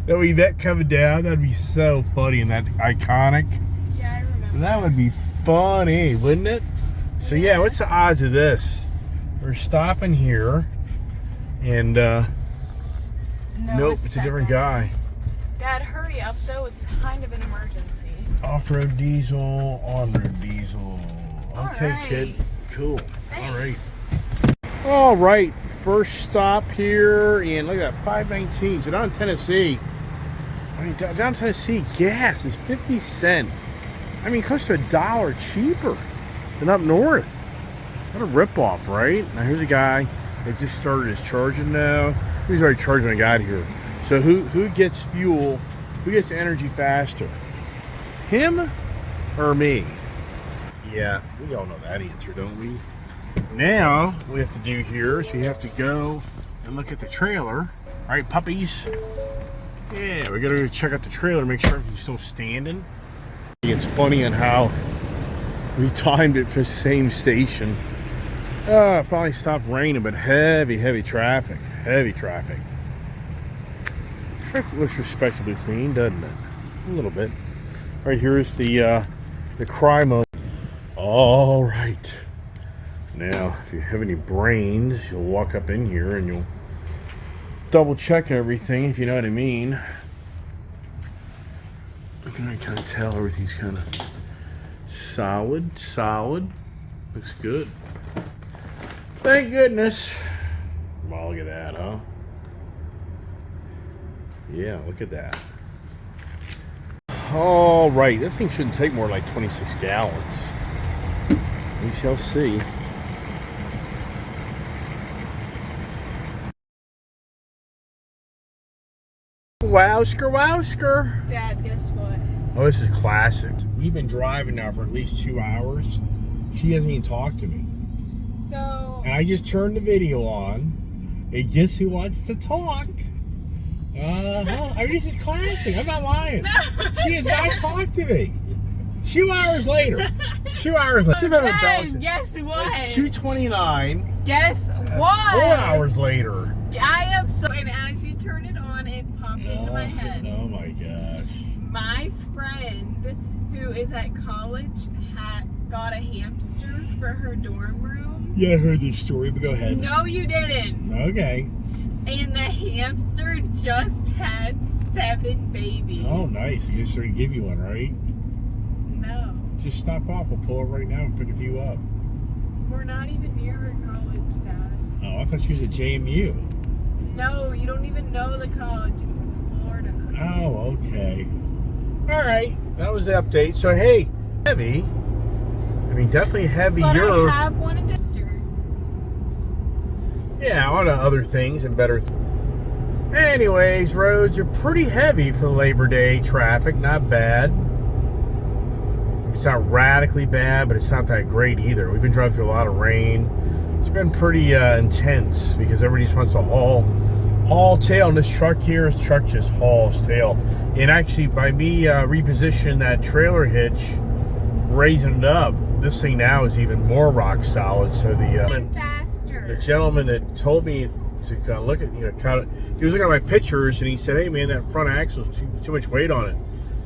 that we met coming down? That'd be so funny and that iconic. Yeah, I remember. That would be funny, wouldn't it? So yeah, what's the odds of this? We're stopping here and nope, it's a different guy. Dad, hurry up though, it's kind of an emergency. Off-road diesel, on-road diesel. Okay, right. kid. Cool. Thanks. All right. First stop here, and look at that, 519. So down in Tennessee, down in Tennessee, gas is 50 cents. I mean, close to $1 cheaper than up north. What a ripoff, right? Now here's a guy that just started his charging now. He's already charging when I got here. So who gets fuel? Who gets energy faster? Him or me? Yeah, we all know that answer, don't we? Now, what we have to do here is we have to go and look at the trailer. All right, puppies. Yeah, we gotta go check out the trailer, make sure everything's still standing. It's funny on how we timed it for the same station. It finally stopped raining, but heavy traffic. Heavy traffic. Traffic looks respectably clean, doesn't it? A little bit. Right here is the cry mode. All right. Now, if you have any brains, you'll walk up in here and you'll double check everything, if you know what I mean. I can kind of tell everything's kind of solid. Looks good. Thank goodness. Wow, look at that, huh? Yeah, look at that. All right, this thing shouldn't take more like 26 gallons. We shall see. Wowsker. Dad, guess what? Oh, this is classic. We've been driving now for at least 2 hours. She hasn't even talked to me. So... And I just turned the video on. And guess who wants to talk? I mean, this is classic. I'm not lying. No, She has not talked to me. 2 hours later. 2 hours later. Dad, guess what? It's 2:29. Guess what? 4 hours later. I have so... And as you turn it on, it popped into my head. Oh my gosh. My friend who is at college got a hamster for her dorm room. Yeah, I heard this story, but go ahead. No, you didn't. Okay. And the hamster just had 7 babies. Oh, nice. I guess they're going to give you one, right? No. Just stop off. We'll pull it right now and pick a few up. We're not even near her college, Dad. Oh, I thought she was at JMU. No, you don't even know the college. It's in Florida. Oh, okay. All right. That was the update. So, hey, heavy. I mean, definitely heavier. But I have one in District. Yeah, a lot of other things and better anyways, roads are pretty heavy for the Labor Day traffic. Not bad. It's not radically bad, but it's not that great either. We've been driving through a lot of rain. It's been pretty intense because everybody just wants to haul tail. And this truck here, this truck just hauls tail. And actually, by me repositioning that trailer hitch, raising it up, this thing now is even more rock solid. So the gentleman that told me to kind of look at, he was looking at my pictures and he said, hey man, that front axle's too much weight on it.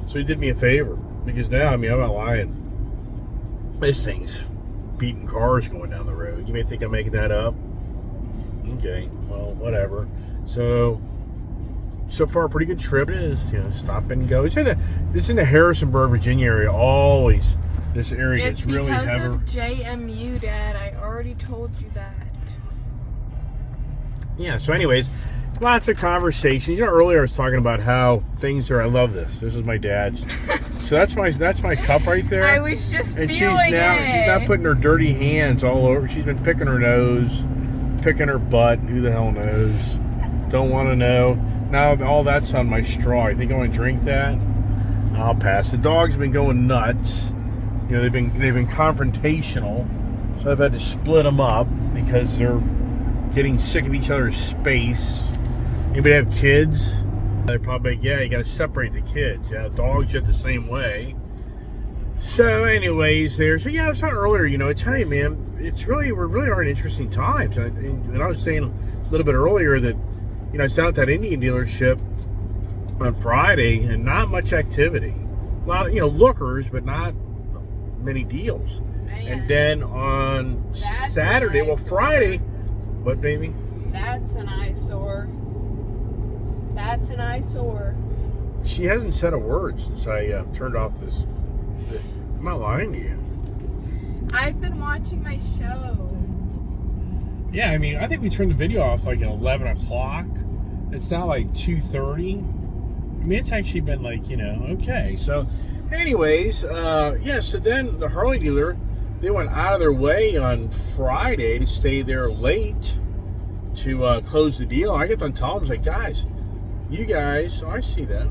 So he did me a favor because now, I mean, I'm not lying. This thing's beating cars going down the road. You may think I'm making that up. Okay, well, whatever. So far, a pretty good trip. It is, stop and go. It's in the Harrisonburg, Virginia area. Always, this area gets really heavy. It's because of JMU, Dad. I already told you that. Yeah, so anyways, lots of conversations. Earlier I was talking about how things are, I love this. This is my dad's. So that's my cup right there. I was just and feeling it. She's now putting her dirty hands all over. She's been picking her nose, picking her butt. Who the hell knows? Don't want to know. Now all that's on my straw. I think I want to drink that. I'll pass. The dogs have been going nuts. You know, they've been confrontational, so I've had to split them up because they're getting sick of each other's space. Anybody have kids? They're probably like, yeah, you got to separate the kids. Yeah, dogs are the same way. So, anyways, so yeah, I was talking earlier. You know, I tell you, man, we're really in interesting times. And I was saying a little bit earlier that, you know, I was down at that Indian dealership on Friday, and not much activity. A lot of, you know, lookers, but not many deals. Man. And then on Saturday, well, Friday, what, baby? That's an eyesore. That's an eyesore. She hasn't said a word since I turned off this. I'm not lying to you. I've been watching my show. Yeah, I mean, I think we turned the video off like at 11 o'clock. It's now like 2:30. I mean, it's actually been like, you know, okay. So, anyways, yeah, so then the Harley dealer, they went out of their way on Friday to stay there late to close the deal. I get done telling them, I was like, guys, you guys, I see that.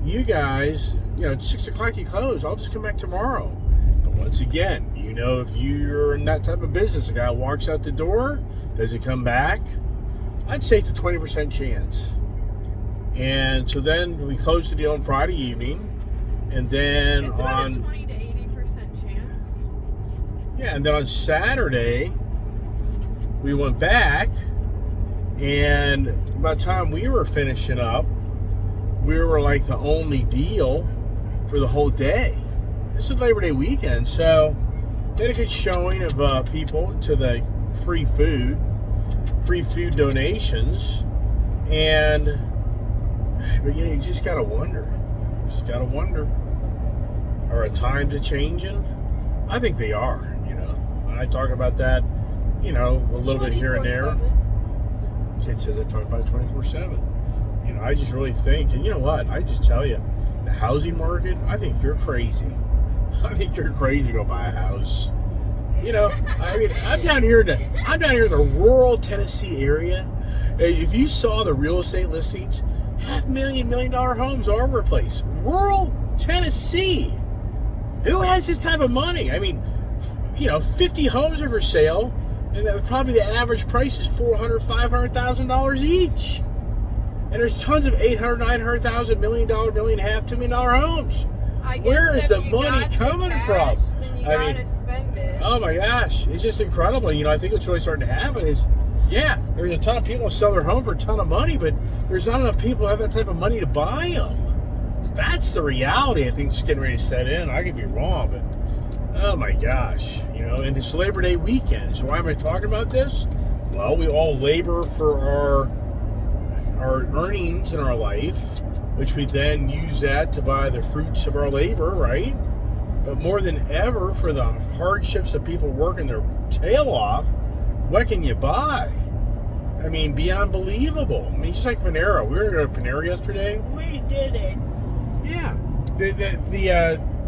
You guys, you know, it's 6 o'clock you close. I'll just come back tomorrow. But once again, you know, if you're in that type of business, a guy walks out the door, does he come back? I'd say it's a 20% chance. And so then we closed the deal on Friday evening. And then it's about a 20 to 80% chance. Yeah, and then on Saturday, we went back. And by the time we were finishing up, we were like the only deal for the whole day. This is Labor Day weekend, so they had a good showing of people to the free food donations, but you know, you just gotta wonder. Are times changing? I think they are. You know, and I talk about that, you know, a little bit here and there. Kid says I talk about it 24/7. You know, I just really think, and you know what? I just tell you, the housing market. I think you're crazy. I think you're crazy to go buy a house. You know, I mean, I'm down here in the rural Tennessee area. If you saw the real estate listings, $500,000, $1 million homes all over the place. Rural Tennessee. Who has this type of money? I mean, you know, 50 homes are for sale, and that probably the average price is $400,000, $500,000 each. And there's tons of $800,000, $900,000, $1 million, $1.5 million, $2 million homes. Where is the money coming from? Then you gotta spend it. Oh my gosh, it's just incredible. You know, I think what's really starting to happen is, yeah, there's a ton of people who sell their home for a ton of money, but there's not enough people who have that type of money to buy them. That's the reality I think is getting ready to set in. I could be wrong, but oh my gosh, you know, and it's Labor Day weekend. So why am I talking about this? Well, we all labor for our earnings in our life, which we then use that to buy the fruits of our labor, right? But more than ever, for the hardships of people working their tail off, what can you buy? I mean, beyond believable. I mean, just like Panera. We were going to Panera yesterday. We did it. Yeah.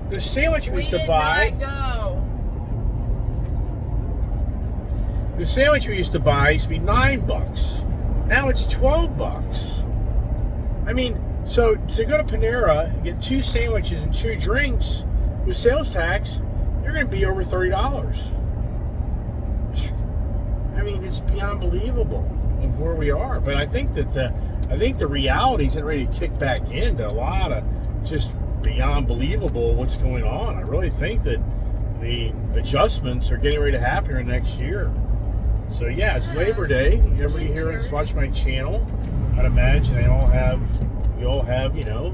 The sandwich we used to buy. Did not go. The sandwich we used to buy used to be $9. Now it's $12. I mean, so to go to Panera and get 2 sandwiches and 2 drinks with sales tax, you're going to be over $30. I mean, it's beyond believable of where we are. But I think that the reality is ready to kick back into a lot of just beyond believable what's going on. I really think that the adjustments are getting ready to happen here next year. So yeah, it's Labor Day. Everybody here that's watched my channel, I'd imagine we all have, you know,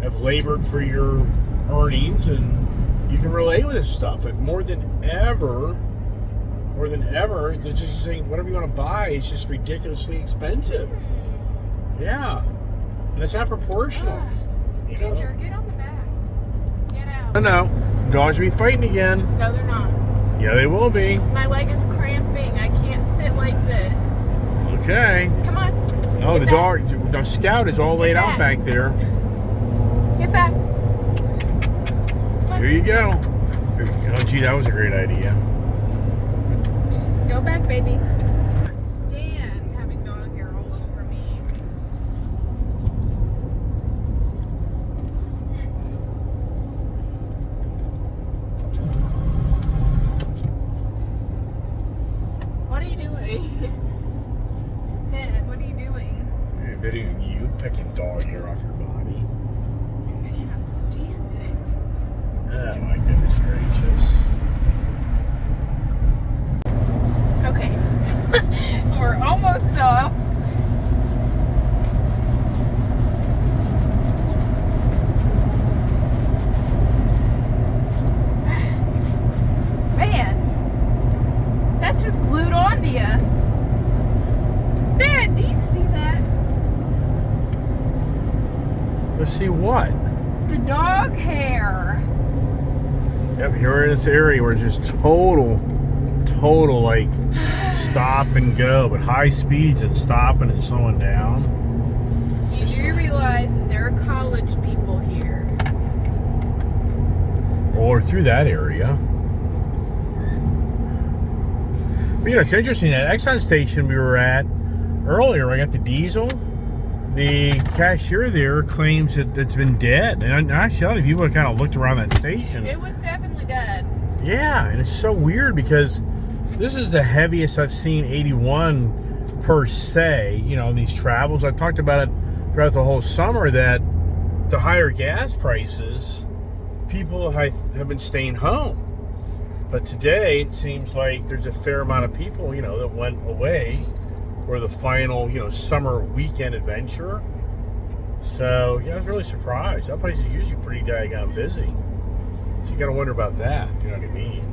have labored for your earnings, and you can relate with this stuff. And more than ever, they're just saying whatever you want to buy is just ridiculously expensive. Yeah, and it's not proportional. You know? Ginger, get on the back. Get out. No, dogs will be fighting again. No, they're not. Yeah, they will be. My leg is cramping. I can't sit like this. Okay. Come on. Oh, the Scout is all laid out back there. Get back. Here you go. Oh, gee, that was a great idea. Go back, baby. Stand having dog hair all over me. picking dog hair off your body. I can't stand it. Oh my goodness gracious. Okay. We're almost off. Man, that's just glued onto you. Dad, do you see that? Let's see what? The dog hair. Yep, here we're in this area where it's just total like stop and go, but high speeds and stopping and slowing down. You do realize that there are college people here. Or through that area. But, you know, it's interesting, that Exxon station we were at earlier, I got the diesel. The cashier there claims that it's been dead. And actually, a lot of people have kind of looked around that station. It was definitely dead. Yeah, and it's so weird because this is the heaviest I've seen 81 per se, you know, these travels. I've talked about it throughout the whole summer that the higher gas prices, people have been staying home. But today, it seems like there's a fair amount of people, you know, that went away for the final, you know, summer weekend adventure. So, yeah, I was really surprised. That place is usually pretty daggone busy. So you got to wonder about that, you know what I mean?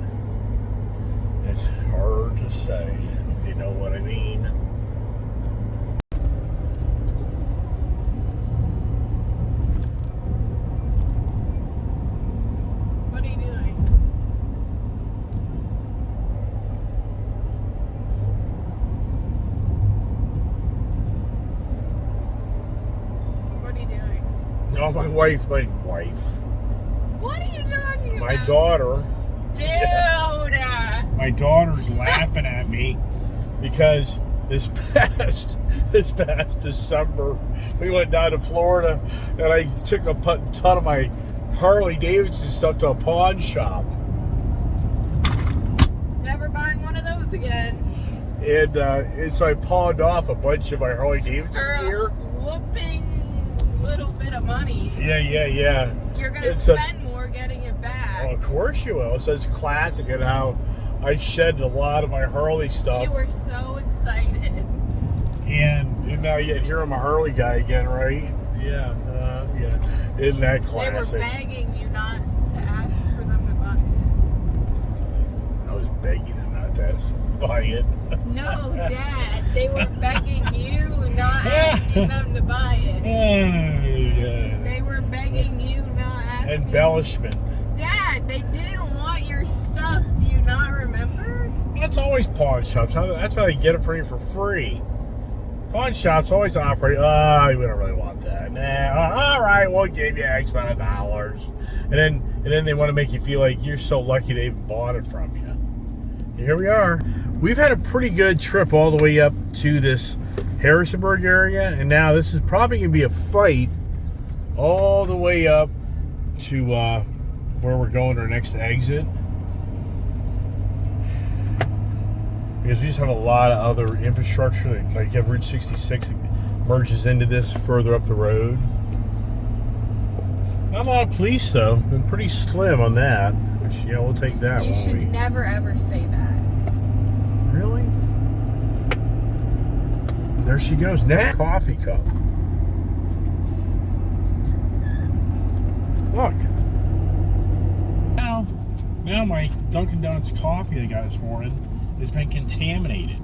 It's hard to say, if you know what I mean. What are you doing? What are you doing? No, my wife. What are you talking about? My daughter. Dude! My daughter's laughing at me because this past December we went down to Florida and I took a ton of my Harley Davidson stuff to a pawn shop. Never buying one of those again. And so I pawned off a bunch of my Harley Davidson For gear. a whooping little bit of money. Yeah. You're gonna It's spend more getting it back. Well, of course you will. So it's classic and how I shed a lot of my Harley stuff. You were so excited. And now yet here I'm a Harley guy again, right? Yeah. Isn't that classic? They were begging you not to ask for them to buy it. I was begging them not to buy it. No, Dad. They were begging you, not asking them to buy it. Yeah. They were begging you, not asking. Embellishment. Dad, they didn't want your stuff. Do you not remember? That's always pawn shops. That's why they get it for you for free. Pawn shops always operate. Oh, we don't really want that. Nah. All right, we'll give you X amount of dollars, and then they want to make you feel like you're so lucky they bought it from you. And here we are. We've had a pretty good trip all the way up to this Harrisonburg area, and now this is probably going to be a fight all the way up to where we're going to our next exit. Because we just have a lot of other infrastructure, like you have Route 66 merges into this further up the road. Not a lot of police though. Been pretty slim on that. Which, yeah, we'll take that. You should never ever say that. Really? There she goes. Now, coffee cup. Look. Now my Dunkin' Donuts coffee I got this morning has been contaminated.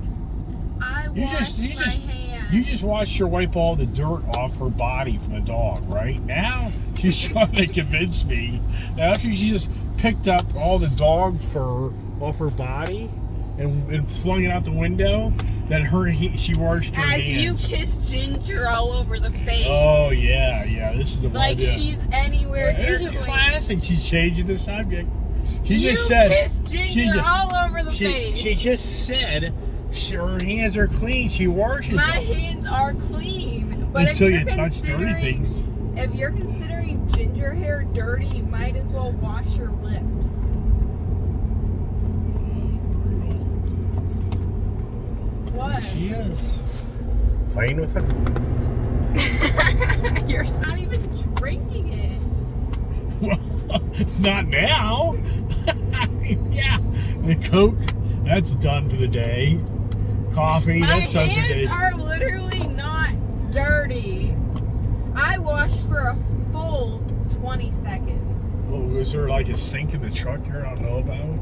I washed my hands. You just watched her wipe all the dirt off her body from the dog, right? Now she's trying to convince me. Now after she just picked up all the dog fur off her body and flung it out the window, that she washed her hands. As you kiss Ginger all over the face. Oh yeah. This is the like idea. she's anywhere near This is clean. classic. She's changing the subject. She You just said kissed Ginger all over the face. She just said her hands are clean. She washes My them. hands are clean. But Until if you you're touch dirty considering- things. If you're considering ginger hair dirty, you might as well wash your lips. What? She is playing with it. You're not even drinking it. Well, not now. Yeah, the Coke, that's done for the day. Coffee, that's done for the day. My hands are literally not dirty. I washed for a full 20 seconds. Oh, is there like a sink in the truck here I don't know about?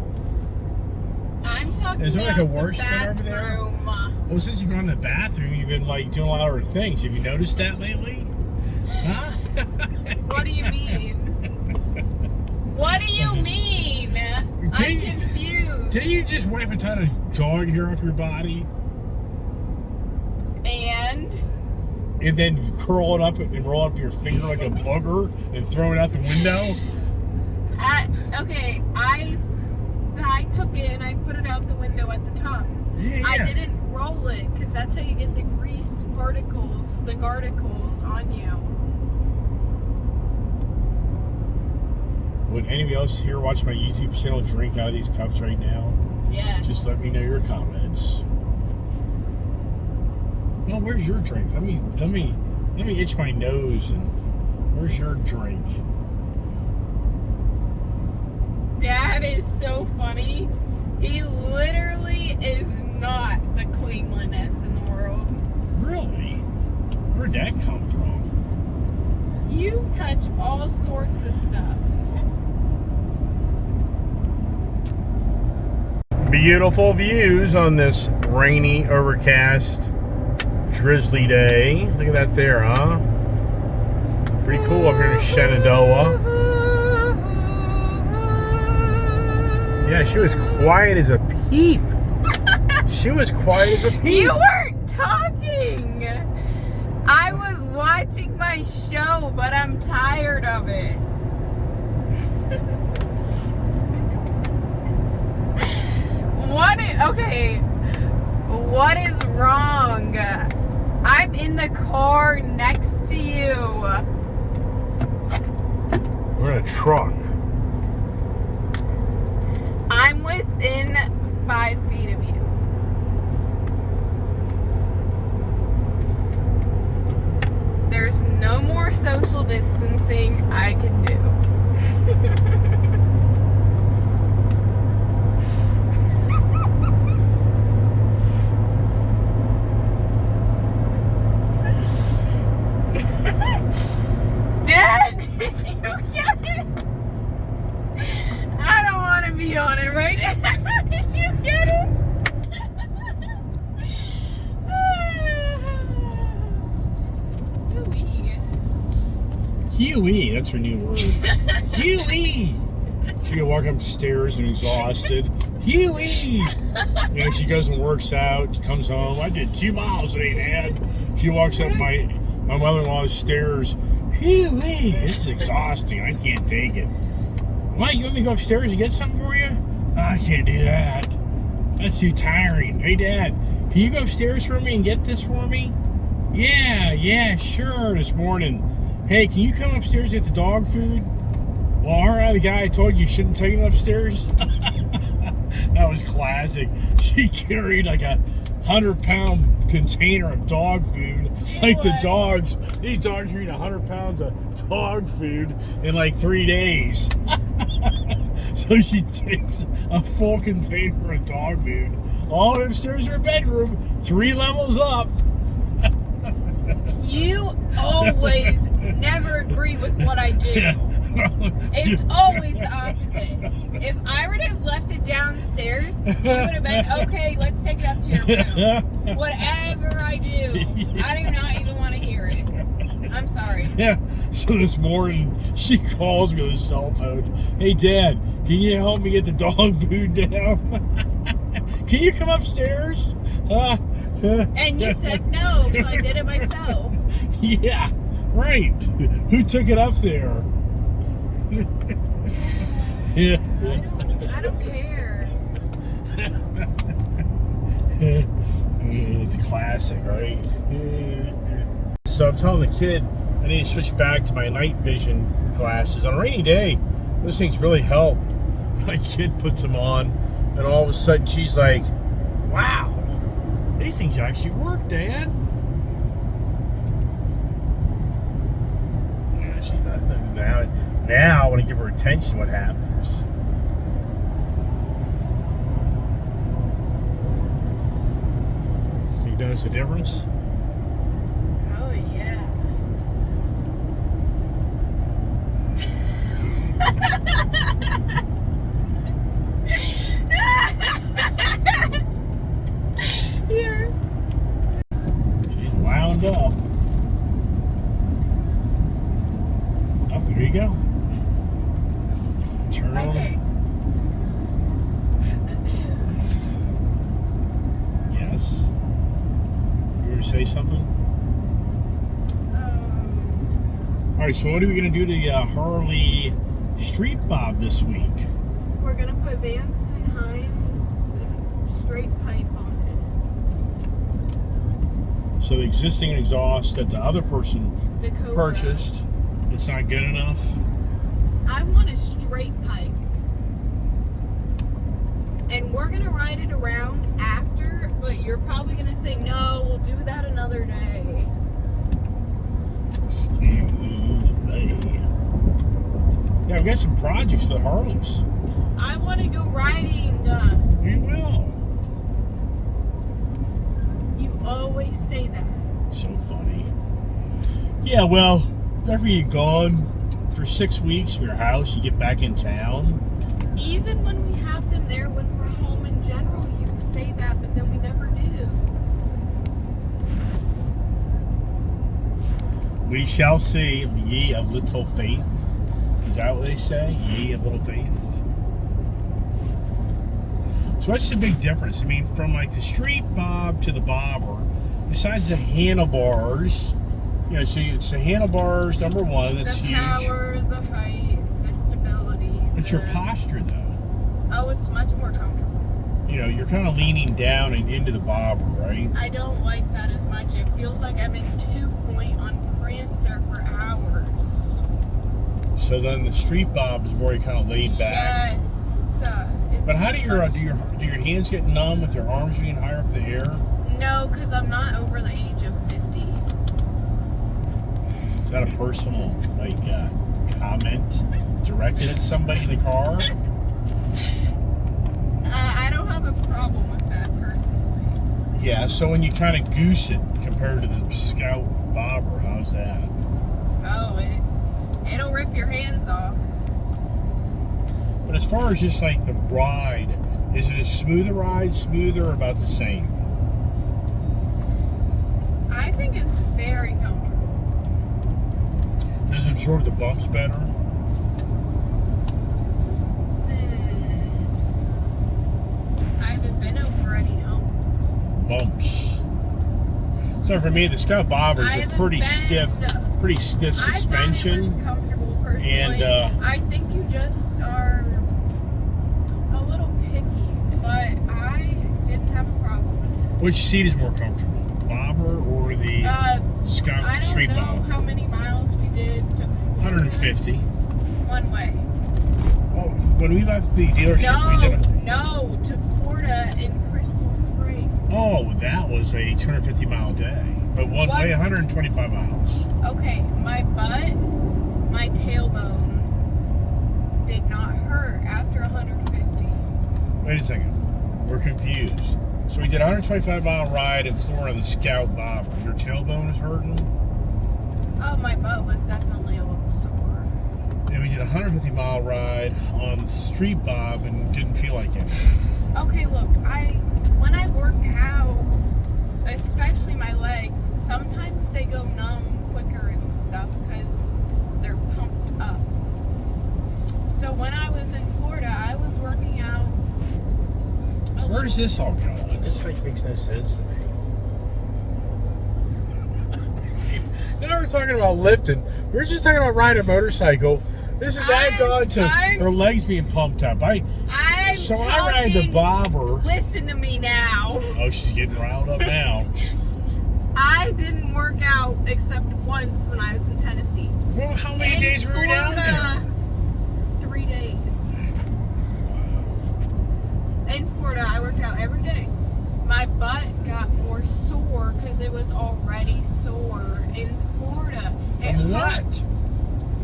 I'm talking Is there like about a wash the bin over there? bathroom. Well, since you've gone to the bathroom, you've been like doing a lot of other things. Have you noticed that lately? Huh? What do you mean? What do you mean? I'm confused. Didn't you just wipe a ton of dog hair off your body? And then curl it up and roll up your finger like a booger and throw it out the window? Okay, I took it and I put it out the window at the top. Yeah. I didn't roll it because that's how you get the grease particles, the garticles on you. Would anybody else here watch my YouTube channel drink out of these cups right now? Yes. Just let me know your comments. Well, where's your drink? Let me itch my nose and where's your drink? Dad is so funny. He literally is not the cleanliness in the world. Really? Where'd that come from? You touch all sorts of stuff. Beautiful views on this rainy, overcast, drizzly day. Look at that there, huh? Pretty cool up here in Shenandoah. Yeah, she was quiet as a peep. She was quiet as a peep. You weren't talking. I was watching my show, but I'm tired of it. What is wrong? I'm in the car next to you. We're in a truck. I'm within 5 feet of you. There's no more social distancing I can do. Dad, did you get it? I don't want to be on it right now. Did you get it? Huey, that's her new word. Huey! She can walk upstairs and exhausted. Huey! You know, she goes and works out, comes home. I did 2 miles today, Dad. She walks up my mother-in-law's stairs. Huey! This is exhausting. I can't take it. Why, you want me to go upstairs and get something for you? I can't do that. That's too tiring. Hey, Dad, can you go upstairs for me and get this for me? Yeah, sure, this morning. Hey, can you come upstairs and get the dog food? Well, all right, the guy I told you shouldn't take it upstairs. That was classic. She carried like a 100-pound container of dog food. Like the dogs, these dogs are eating 100 pounds of dog food in like 3 days. So she takes a full container of dog food all upstairs in her bedroom, 3 levels up. You always never agree with what I do. It's always the opposite. If I would have left it downstairs, you would have been, okay, let's take it up to your room. Whatever I do, I do not even want to hear it. I'm sorry. Yeah. So this morning, she calls me on the cell phone. Hey, Dad, can you help me get the dog food down? Can you come upstairs? And you said no, so I did it myself. Yeah, right. Who took it up there? Yeah. I don't care. It's a classic, right? So I'm telling the kid I need to switch back to my night vision glasses. On a rainy day, those things really help. My kid puts them on, and all of a sudden she's like, wow, these things actually work, Dad. Now, when I give her attention, what happens? You notice the difference? Oh, yeah. Here. She's wound up. Oh, there you go. Turn Okay. on. Yes. You want to say something? All right. So, what are we going to do to the Harley Street Bob this week? We're gonna put Vance and Hines straight pipe on it. So the existing exhaust that the other person The Cobra. purchased, it's not good enough. I want a straight pipe. And we're gonna ride it around after, but you're probably gonna say, no, we'll do that another day. Yeah, I've got some projects for the Harleys. I want to go riding. We will. You always say that. So funny. Yeah, well, after you're gone for 6 weeks from your house, you get back in town. Even when we have them there, when we're home in general, you say that, but then we never do. We shall see, ye of little faith. Is that what they say? Ye of little faith? So what's the big difference? I mean, from like the street bob to the bobber, besides the handlebars, you know, so it's the handlebars, number one, that's The huge. power, the height, the stability. It's your posture, though. Oh, it's much more comfortable. You know, you're kind of leaning down and into the bobber, right? I don't like that as much. It feels like I'm in 2-point on Prancer for hours. So then the street bob is more kind of laid back. Yes. But how do your hands get numb with your arms being higher up in the air? No, because I'm not over the age of 50. Is that a personal comment directed at somebody in the car? I don't have a problem with that personally. Yeah. So when you kind of goose it compared to the Scout bobber, how's that? Oh, it'll rip your hands off. But as far as just like the ride, is it a smoother ride, smoother, or about the same? I think it's very comfortable. Does it absorb the bumps better? I haven't been over any humps. Bumps. So for me, the Scout bobber is a pretty stiff suspension. I thought it was comfortable personally. And I think you just are a little picky, but I didn't have a problem with it. which seat is more comfortable, bobber or the Scout I don't Street know Bob? how many miles we did to 150. one way. Oh, when we left the dealership, we did No, to Florida in Crystal Springs. Oh, that was a 250 mile day. But one way, 125 miles. Okay, my butt, my tailbone did not hurt after 150. Wait a second. We're confused. So we did a 125 mile ride in Florida on the Scout Bobber. Your tailbone is hurting? Oh, my butt was definitely a little sore. And we did a 150 mile ride on the Street Bob and didn't feel like it. Okay, look, when I work out, especially my legs, sometimes they go numb quicker and stuff because they're pumped up. So when I was in Florida, I was working out. Where does this all go? This makes no sense to me. Now we're talking about lifting. We're just talking about riding a motorcycle. This is not gone to her legs being pumped up. I ride the bobber. Listen to me now. Oh, she's getting riled up now. I didn't work out except once when I was in Tennessee. Well, how many days were we down there? 3 days. In Florida, I worked out every day. My butt got more sore because it was already sore in Florida. It From hurt what?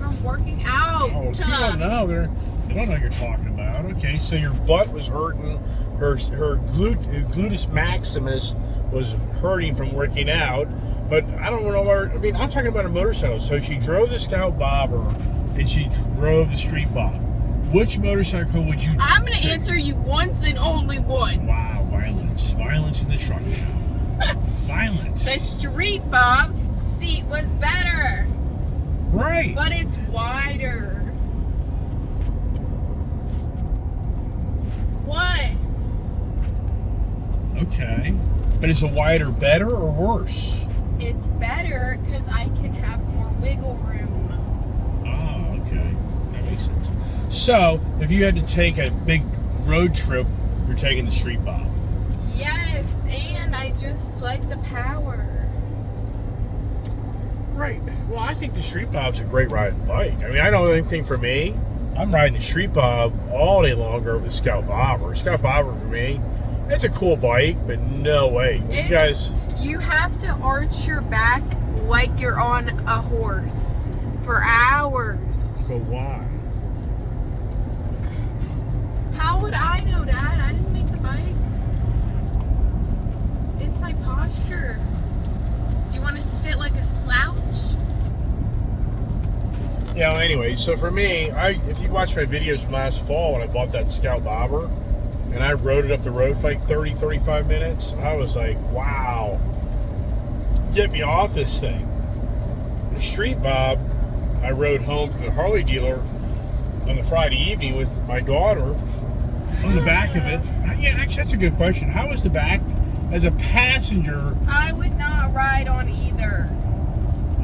from working out. Oh, people don't know. They don't know what you're talking about. Okay, so your butt was hurting. Her gluteus maximus was hurting from working out. But I don't know where. I mean, I'm talking about a motorcycle. So she drove the Scout Bobber and she drove the Street Bob. Which motorcycle would you? I'm gonna answer you once and only once. Wow, violence in the truck now. Violence. The Street Bob seat was better. Right. But it's wider. What? Okay. But is the wider better or worse? It's better because I can have more wiggle room. Oh, okay. That makes sense. So, if you had to take a big road trip, you're taking the Street Bob. Yes, and I just like the power. Right. Well, I think the Street Bob's a great riding bike. I mean, I don't know anything for me. I'm riding the Street Bob all day longer over the Scout Bobber. Scout Bobber for me, it's a cool bike, but no way. You guys. You have to arch your back like you're on a horse for hours. But why? How would I know, Dad? I didn't make the bike. It's my posture. Do you want to sit like a slouch? Yeah, well, anyway, so for me, if you watch my videos from last fall when I bought that Scout Bobber and I rode it up the road for like 30, 35 minutes, I was like, wow, get me off this thing. The Street Bob, I rode home from the Harley dealer on the Friday evening with my daughter on the back of it. Yeah, actually, that's a good question. How was the back? As a passenger, I would not ride on either.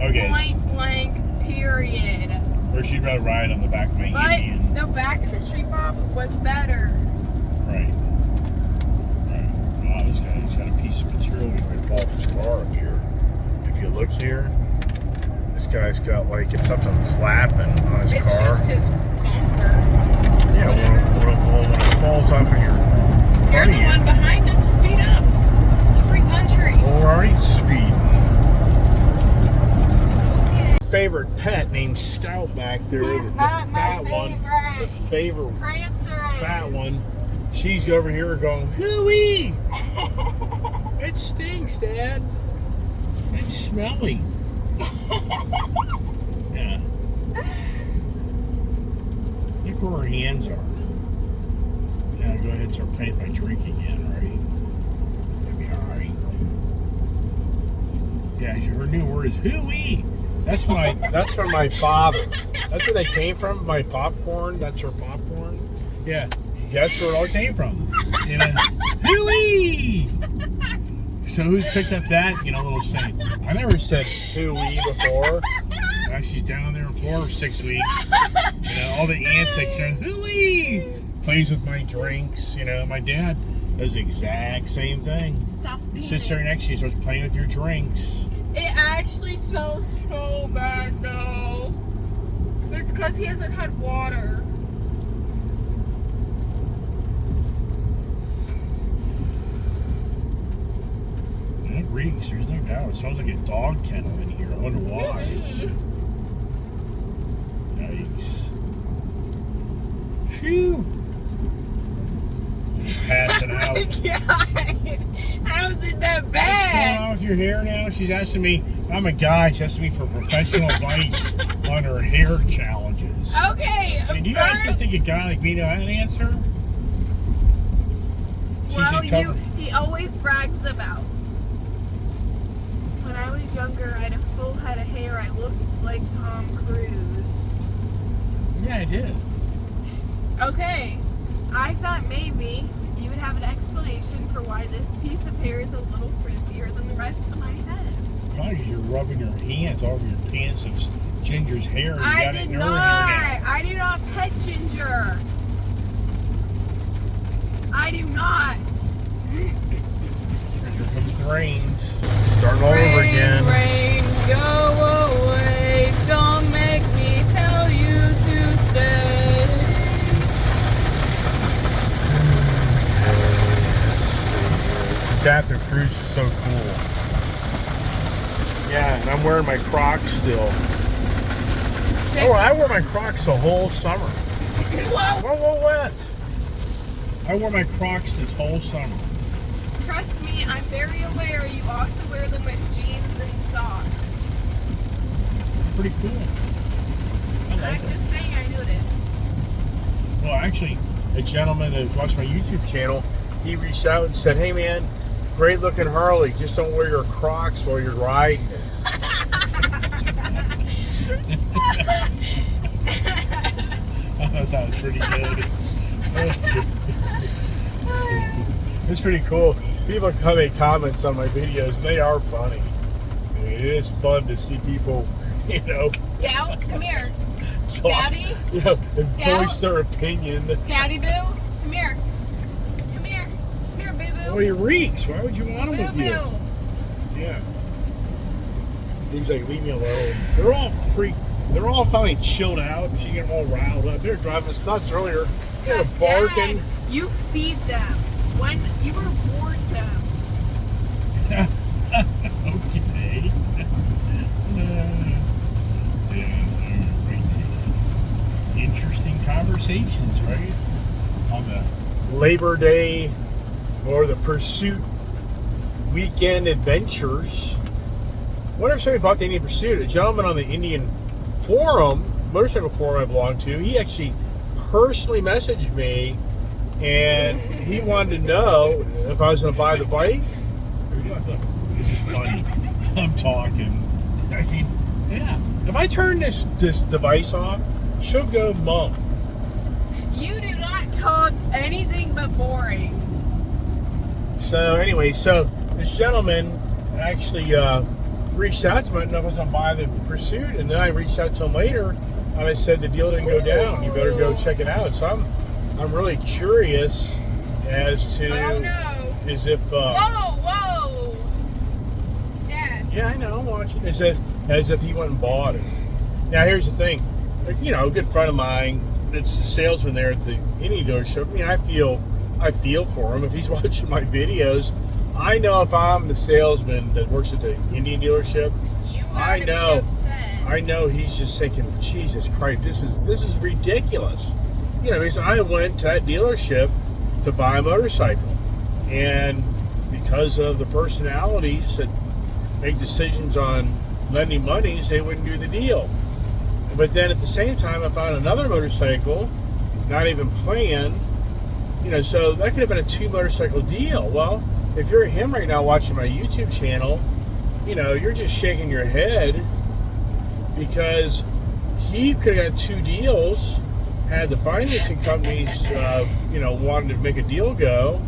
okay. Point blank, period. Or she'd rather ride on the back of my Indian. But the back of the Street Bob was better. Right. Wow, this guy's got a piece of material we might fall his car up here. If you look here, this guy's got like it's something flapping on his It's car. just his bumper. Yeah, when it falls off of your. You're the one behind him. Speed up. It's free country. Well, we're already speeding. Okay. Favorite pet named Scout back there. He's the not my fat one. favorite. The favorite Prancer. fat one. She's over here going, hooey! It stinks, Dad. It's smelly. Yeah. Look where her hands are. Now go ahead and start playing my drink again, right? It'll be alright. Yeah, her new word is hooey. That's from my father. That's where they came from. My popcorn. That's her popcorn. Yeah, that's where it all came from. You know, hooey. So who's picked up that little saying? I never said hooey before. Now she's down there in Florida for 6 weeks. All the antics and hooey. Plays with my drinks. My dad does the exact same thing. Stop being Sits there next to you, starts playing with your drinks. It actually smells so bad though. It's because he hasn't had water. It reeks, there's no doubt. It smells like a dog kennel in here. I wonder why. Really? Yikes. Phew. She's passing out. God. How's it that What's going bad? on with your hair now? She's asking me, I'm a guy, she's asking me for professional advice on her hair challenges. Okay. And do you actually think a guy like me know how to answer? Well, he always brags about. When I was younger, I had a full head of hair. I looked like Tom Cruise. Yeah, I did. Okay. I thought maybe you would have an explanation for why this piece of hair is a little frizzier than the rest of my head. Probably you're rubbing your hands over your pants of Ginger's hair. I did not. I do not pet Ginger. I do not. Here comes the rain. Starting all over again. Rain, go away. Don't make me tell you to stay. Adaptive Cruise is so cool. Yeah, and I'm wearing my Crocs still. Oh, I wore my Crocs the whole summer. Whoa. What? I wore my Crocs this whole summer. Trust me, I'm very aware you also wear them with jeans and socks. Pretty cool. I'm just saying I noticed. Well, actually, a gentleman that watched my YouTube channel, he reached out and said, "Hey man, great looking Harley, just don't wear your Crocs while you're riding it." I thought that was pretty good. It's pretty cool. People come in comments on my videos, and they are funny. I mean, it is fun to see people, Scout, come here. talk, Scouty? voice their opinion. Scouty boo, come here. Come here. Come here, boo boo. Well, he reeks. Why would you want him Boo with you? boo. Yeah. He's like, leave me alone. They're all They're all finally chilled out. She get them all riled up. They were driving us nuts earlier. They were barking. Dad, you feed them. When you reward them. Okay. Interesting conversations, right? On the Labor Day or the Pursuit weekend adventures. I wonder if somebody bought the Indian Pursuit. A gentleman on the Indian forum, motorcycle forum I belong to, he actually personally messaged me, and he wanted to know if I was going to buy the bike. This is funny. I'm talking. I mean, yeah. If I turn this device off, she'll go mum. You do not talk anything but boring. So anyway, this gentleman actually reached out to me. I didn't know if I was going to buy the Pursuit, and then I reached out to him later, and I said the deal didn't go down. You better go check it out. So I'm really curious as to as if whoa, Dad. yeah, I know, I'm watching. It says as if he went and bought it. Now here's the thing, a good friend of mine that's a salesman there at the Indian dealership. I mean, I feel for him if he's watching my videos. I know if I'm the salesman that works at the Indian dealership, I know he's just thinking, Jesus Christ, this is ridiculous. Because I went to that dealership to buy a motorcycle, and because of the personalities that make decisions on lending monies, they wouldn't do the deal. But then at the same time, I found another motorcycle, not even planned, so that could have been a 2 motorcycle deal. Well, if you're him right now watching my YouTube channel, you're just shaking your head, because he could have got 2 deals had the financing companies, wanted to make a deal go.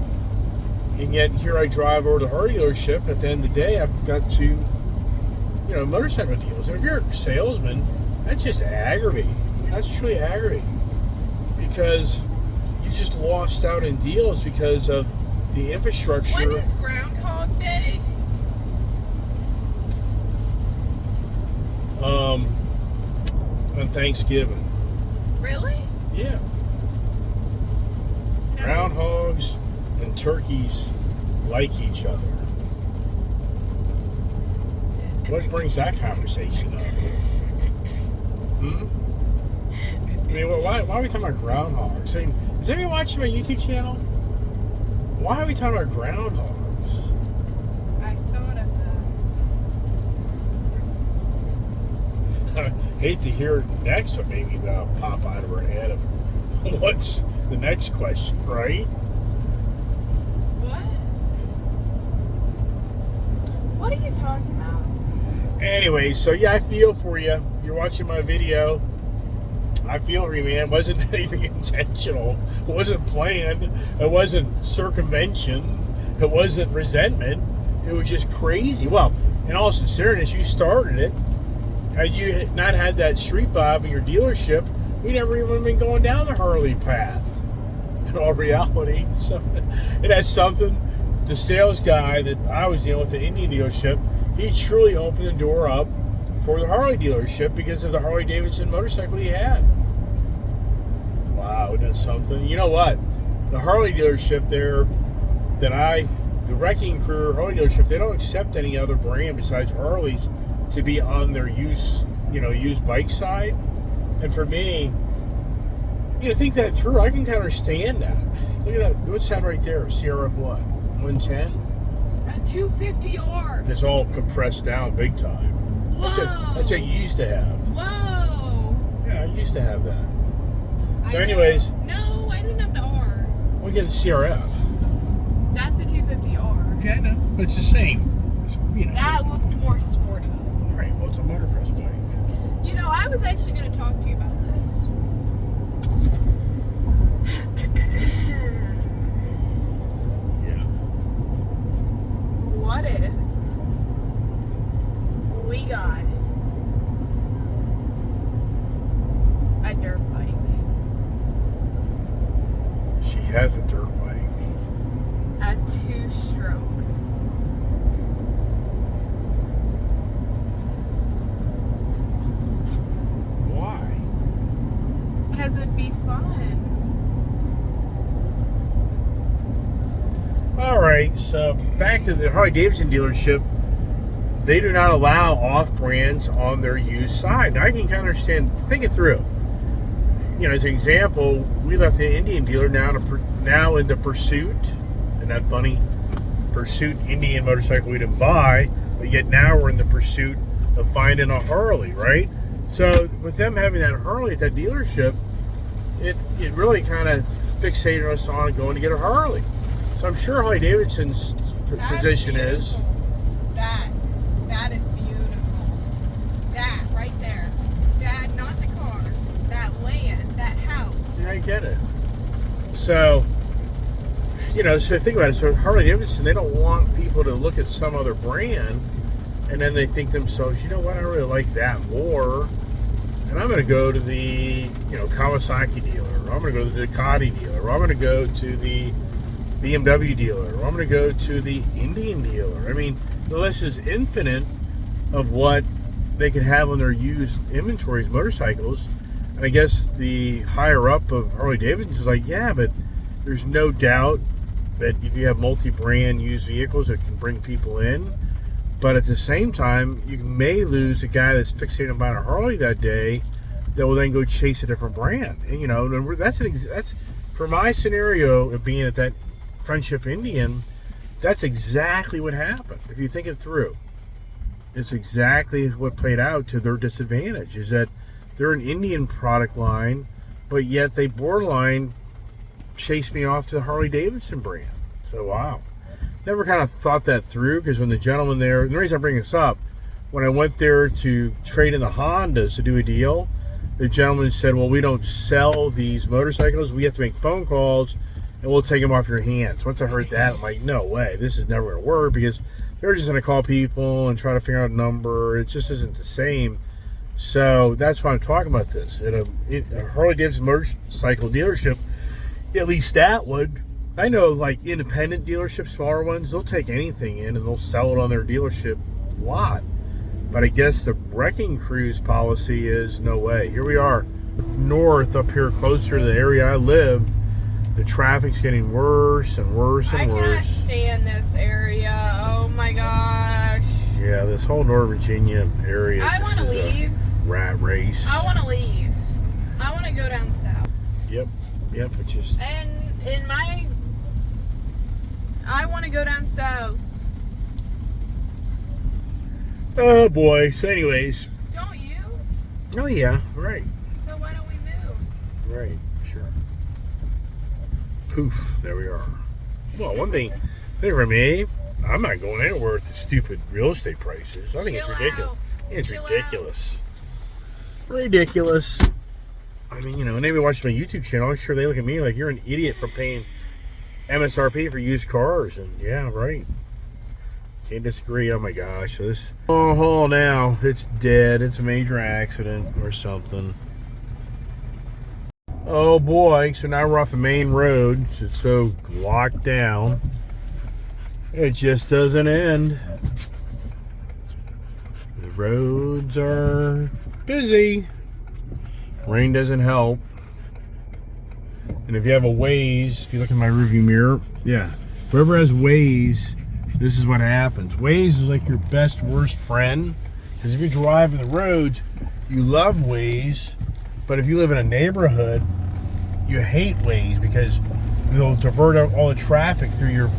And yet here I drive over to the Harley dealership, and at the end of the day, I've got 2, motorcycle deals. And if you're a salesman, that's just aggravating. That's truly aggravating, because you just lost out in deals because of the infrastructure. When is Groundhog Day? On Thanksgiving. Really? Yeah. Groundhogs and turkeys like each other. What brings that conversation up? I mean, why are we talking about groundhogs? I mean, is anybody watching my YouTube channel? Why are we talking about groundhogs? I thought of I hate to hear next, but maybe that'll pop out of her head of what's the next question, right? What? What are you talking about? Anyway, so yeah, I feel for you. You're watching my video. I feel for you, man. It wasn't anything intentional. It wasn't planned. It wasn't circumvention. It wasn't resentment. It was just crazy. Well, in all sincereness, you started it. Had you not had that street vibe in your dealership, we never even been going down the Harley path. In all reality, so it has something. The sales guy that I was dealing with at the Indian dealership, he truly opened the door up for the Harley dealership because of the Harley Davidson motorcycle he had. Wow, isn't that something? You know what? The Harley dealership there, the Wrecking Crew Harley dealership, they don't accept any other brand besides Harley's to be on their used bike side. And for me, you know, think that through. I can understand that. Look at that. What's that right there? CRF what? 110? A 250R. And it's all compressed down big time. Whoa. That's what you used to have. Whoa. Yeah, I used to have that. So I anyways. No, I didn't have the R. We get a CRF. That's a 250R. Yeah, I know. It's the same. It's, you know. That looked more sporty. Right. Well, it's a motocross bike. You know, I was actually going to talk to you about this. Yeah. What if we got a dirt bike? She has a dirt bike. A 2-stroke. Why? Because it'd be fun. All right. So back to the Harley Davidson dealership. They do not allow off-brands on their used side. Now, I can kind of understand. Think it through. You know, as an example, we left the Indian dealer now in the Pursuit. Isn't that funny? Pursuit Indian motorcycle we didn't buy, but yet now we're in the pursuit of finding a Harley, right? So with them having that Harley at that dealership, it really kind of fixated us on going to get a Harley. So I'm sure Harley Davidson's position is. That is beautiful. That right there. That, not the car. That land. That house. Yeah, I get it. So, you know, so think about it. So Harley Davidson, they don't want people to look at some other brand and then they think to themselves, you know what, I really like that more. And I'm going to go to the, you know, Kawasaki dealer, or I'm going to go to the Ducati dealer, or I'm going to go to the BMW dealer, or I'm going to go to the Indian dealer. I mean, the list is infinite of what they could have on their used inventories, motorcycles. And I guess the higher up of Harley Davidson is like, yeah, but there's no doubt that if you have multi-brand used vehicles, it can bring people in. But at the same time, you may lose a guy that's fixated on buying a Harley that day that will then go chase a different brand. And, you know, that's for my scenario of being at that Friendship Indian, that's exactly what happened. If you think it through, it's exactly what played out to their disadvantage, is that they're an Indian product line, but yet they borderline chased me off to the Harley Davidson brand. So, wow. Never kind of thought that through, because when the gentleman there, and the reason I bring this up, when I went there to trade in the Hondas to do a deal, the gentleman said, well, we don't sell these motorcycles. We have to make phone calls and we'll take them off your hands. Once I heard that, I'm like, no way, this is never going to work, because they're just going to call people and try to figure out a number. It just isn't the same. So that's why I'm talking about this. At a Harley Davidson motorcycle dealership, at least that would. I know, like, independent dealerships, smaller ones, they'll take anything in and they'll sell it on their dealership lot. But I guess the Wrecking Crew's policy is no way. Here we are, north, up here closer to the area I live. The traffic's getting worse and worse and worse. I cannot stand this area. Oh my gosh. Yeah, this whole Northern Virginia area. I want to leave. Rat race. I want to leave. I want to go down south. Yep. It's just. And I want to go down south. Oh boy. So, anyways. Don't you? Oh yeah. Right. So why don't we move? Right. Sure. Poof. There we are. Well, one thing for me, I'm not going anywhere with the stupid real estate prices. I think it's ridiculous. It's ridiculous. Ridiculous. I mean, you know, when they watch my YouTube channel, I'm sure they look at me like, you're an idiot for paying MSRP for used cars. And yeah, right. Can't disagree. Oh my gosh. So this haul now, it's dead. It's a major accident or something. Oh boy. So now we're off the main road. It's so locked down. It just doesn't end. The roads are busy. Rain doesn't help. And if you have a Waze, if you look in my rearview mirror, yeah, whoever has Waze, this is what happens. Waze is like your best, worst friend. Because if you're driving the roads, you love Waze. But if you live in a neighborhood, you hate Waze because they'll divert out all the traffic through your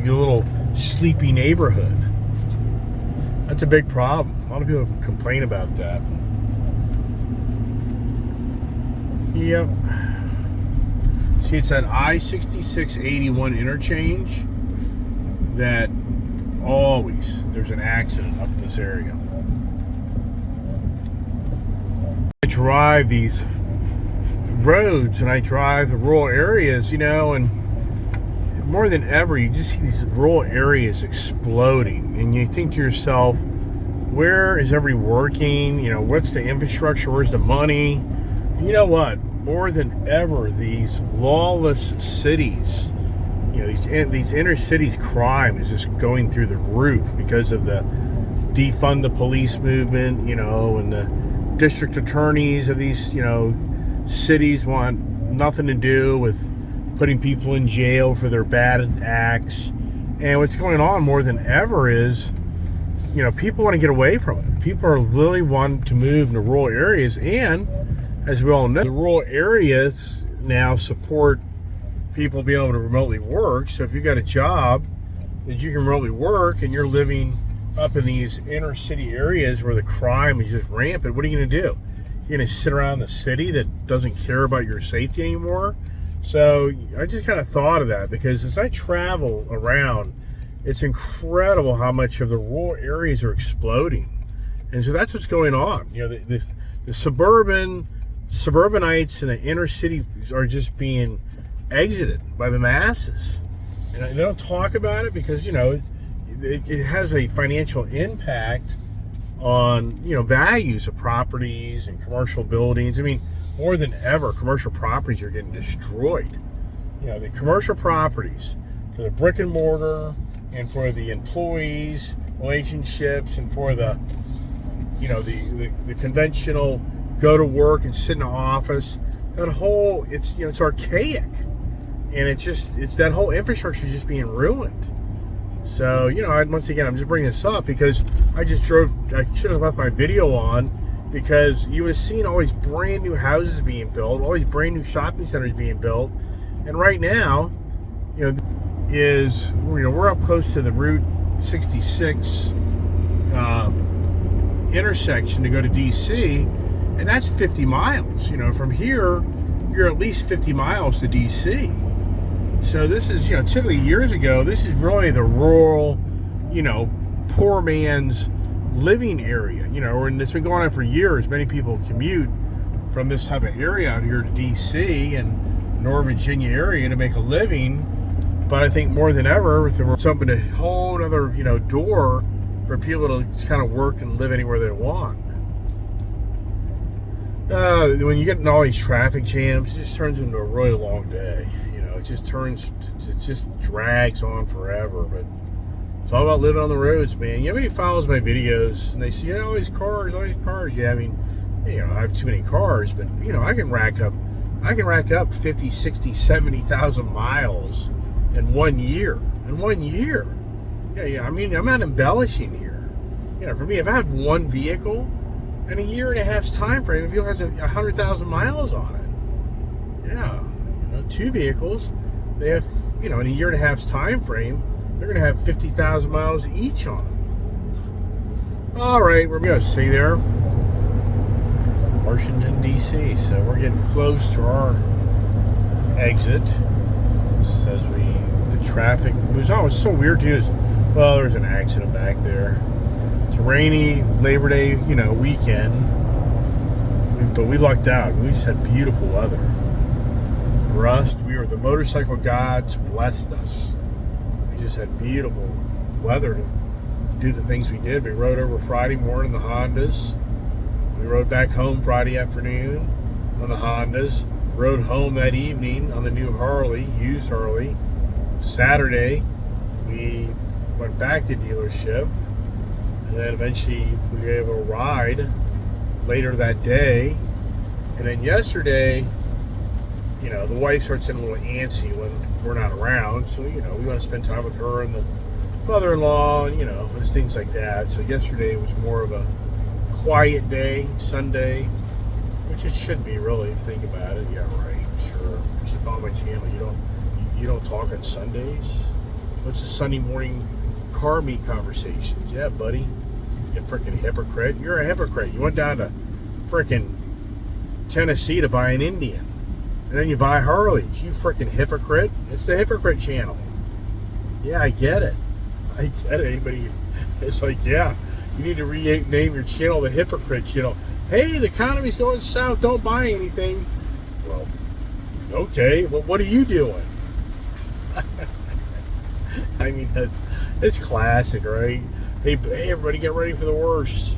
little sleepy neighborhood. That's a big problem. A lot of people complain about that. Yep. See, it's that I-6681 interchange that always there's an accident up in this area. I drive these roads and I drive the rural areas, and more than ever you just see these rural areas exploding, and you think to yourself, where is everybody working? What's the infrastructure? Where's the money? You know what? More than ever, these lawless cities, these inner cities crime is just going through the roof because of the defund the police movement, and the district attorneys of these, cities want nothing to do with putting people in jail for their bad acts. And what's going on more than ever is, people want to get away from it. People are really wanting to move into rural areas, and as we all know, the rural areas now support people being able to remotely work. So if you got a job that you can remotely work and you're living up in these inner city areas where the crime is just rampant, what are you going to do? You're going to sit around the city that doesn't care about your safety anymore? So I just kind of thought of that, because as I travel around, it's incredible how much of the rural areas are exploding. And so that's what's going on. The suburbanites and the inner city are just being exited by the masses. And they don't talk about it because, it has a financial impact on, values of properties and commercial buildings. I mean, more than ever, commercial properties are getting destroyed. The commercial properties for the brick and mortar and for the employees, relationships, and for the, the conventional go to work and sit in an office, that whole, it's archaic. And it's that whole infrastructure is just being ruined. So, once again, I'm just bringing this up because I should have left my video on, because you would have seen all these brand new houses being built, all these brand new shopping centers being built. And right now, we're up close to the Route 66 intersection to go to DC, and that's 50 miles. From here, you're at least 50 miles to DC. So this is, typically years ago, this is really the rural, poor man's living area, and it's been going on for years. Many people commute from this type of area out here to DC and Northern Virginia area to make a living. But I think more than ever, it's opened a whole other, door for people to kind of work and live anywhere they want. When you get in all these traffic jams, it just turns into a really long day. It just drags on forever. But it's all about living on the roads, man. Everybody follows my videos and they see all these cars. Yeah, I mean, I have too many cars, but I can rack up 50, 60, 70,000 miles in 1 year. Yeah. I mean, I'm not embellishing here. For me, if I have one vehicle in a year and a half's time frame, the vehicle has 100,000 miles on it. Yeah. Two vehicles, they have, in a year and a half's time frame, they're going to have 50,000 miles each on them. All right, we're going to see there, Washington, D.C. So we're getting close to our exit. As the traffic moves on. It's so weird too. Well, there's an accident back there. It's a rainy Labor Day, weekend, but we lucked out. We just had beautiful weather. The motorcycle gods blessed us. We just had beautiful weather to do the things we did. We rode over Friday morning in the Hondas. We rode back home Friday afternoon on the Hondas. Rode home that evening on the new Harley, used Harley. Saturday, we went back to dealership. And then eventually we were able to ride later that day. And then yesterday, the wife starts getting a little antsy when we're not around. So, we want to spend time with her and the mother-in-law and, just things like that. So yesterday was more of a quiet day, Sunday. We Which it should be, really, if you think about it. Yeah, right. Sure. You should follow my channel. You don't talk on Sundays? What's the Sunday morning car meet conversations? Yeah, buddy. You freaking hypocrite. You're a hypocrite. You went down to freaking Tennessee to buy an Indian. And then you buy Harleys. You freaking hypocrite. It's the hypocrite channel. Yeah, I get it. I get it. Anybody, it's like, yeah, you need to rename your channel the hypocrite channel. Hey, the economy's going south. Don't buy anything. Well, okay. Well, what are you doing? I mean, it's classic, right? Hey, everybody get ready for the worst.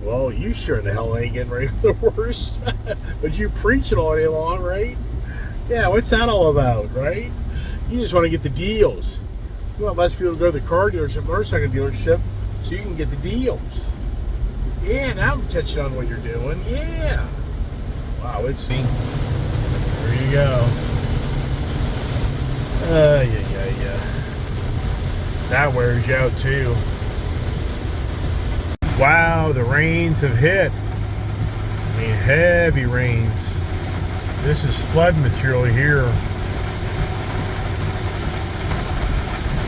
Well, you sure the hell ain't getting ready for the worst. But you preach it all day long, right? Yeah, what's that all about, right? You just want to get the deals. You want less people to go to the car dealership, motorcycle dealership, so you can get the deals. Yeah, now I'm catching on what you're doing. Yeah. Wow, it's me. There you go. Yeah. That wears you out too. Wow, the rains have hit. I mean, heavy rains. This is flood material here.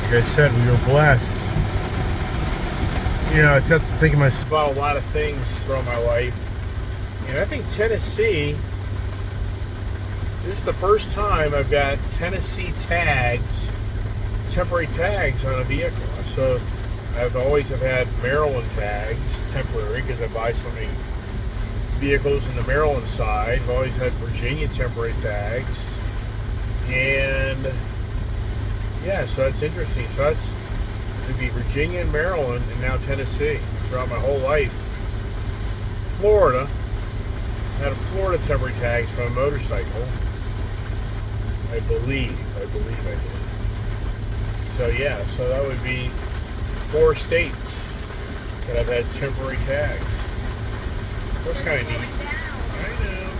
Like I said, we were blessed. You know, I got to think about a lot of things throughout my life. And I think Tennessee, this is the first time I've got Tennessee tags, temporary tags on a vehicle. So I've always have had Maryland tags, temporary, because I buy so many vehicles in the Maryland side. I've always had Virginia temporary tags. And yeah, so that's interesting. So that's to be Virginia and Maryland and now Tennessee throughout my whole life. Florida. I had a Florida temporary tags for a motorcycle. I believe I did. So yeah, so that would be 4 states that I've had temporary tags. That's kind of neat. I know.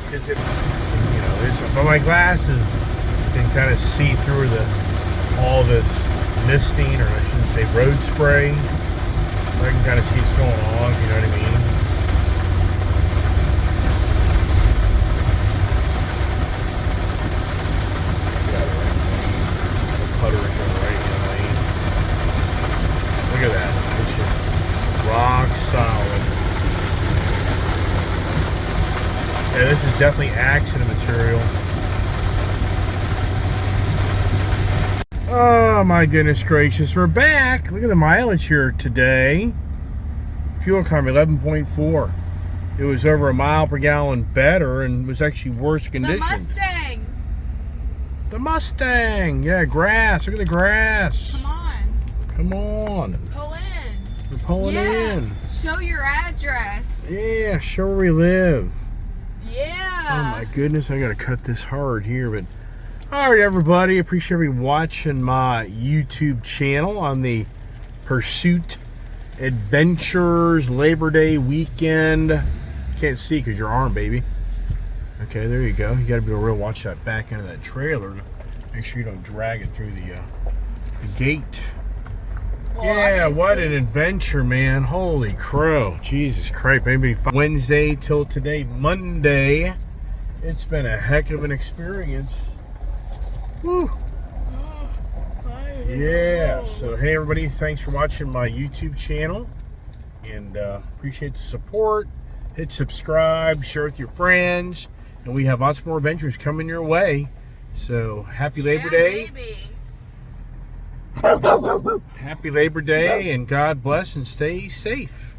Because but my glasses can kind of see through all this misting, or I shouldn't say road spray. I can kind of see what's going on, you know what I mean? Look at that. It's just rock solid. Yeah, this is definitely accident material. Oh my goodness gracious, we're back. Look at the mileage here today. Fuel economy 11.4. It was over a mile per gallon better and was actually worse condition. The Mustang. The Mustang. Yeah, grass. Look at the grass. Come on. Come on. Pull in. We're pulling in. Show your address. Yeah, show where we live. Yeah. Oh my goodness, I gotta cut this hard here, but alright everybody, appreciate everybody watching my YouTube channel on the Pursuit Adventures Labor Day weekend. Can't see because your arm, baby. Okay, there you go. You gotta be able to watch that back end of that trailer to make sure you don't drag it through the gate. Well, yeah, what an adventure, man. Holy crow. Jesus Christ. Maybe Wednesday till today, Monday. It's been a heck of an experience. Woo. Yeah, so hey everybody, thanks for watching my YouTube channel. And appreciate the support. Hit subscribe, share with your friends. And we have lots more adventures coming your way. So happy Labor Day. Baby. Happy Labor Day, and God bless and stay safe.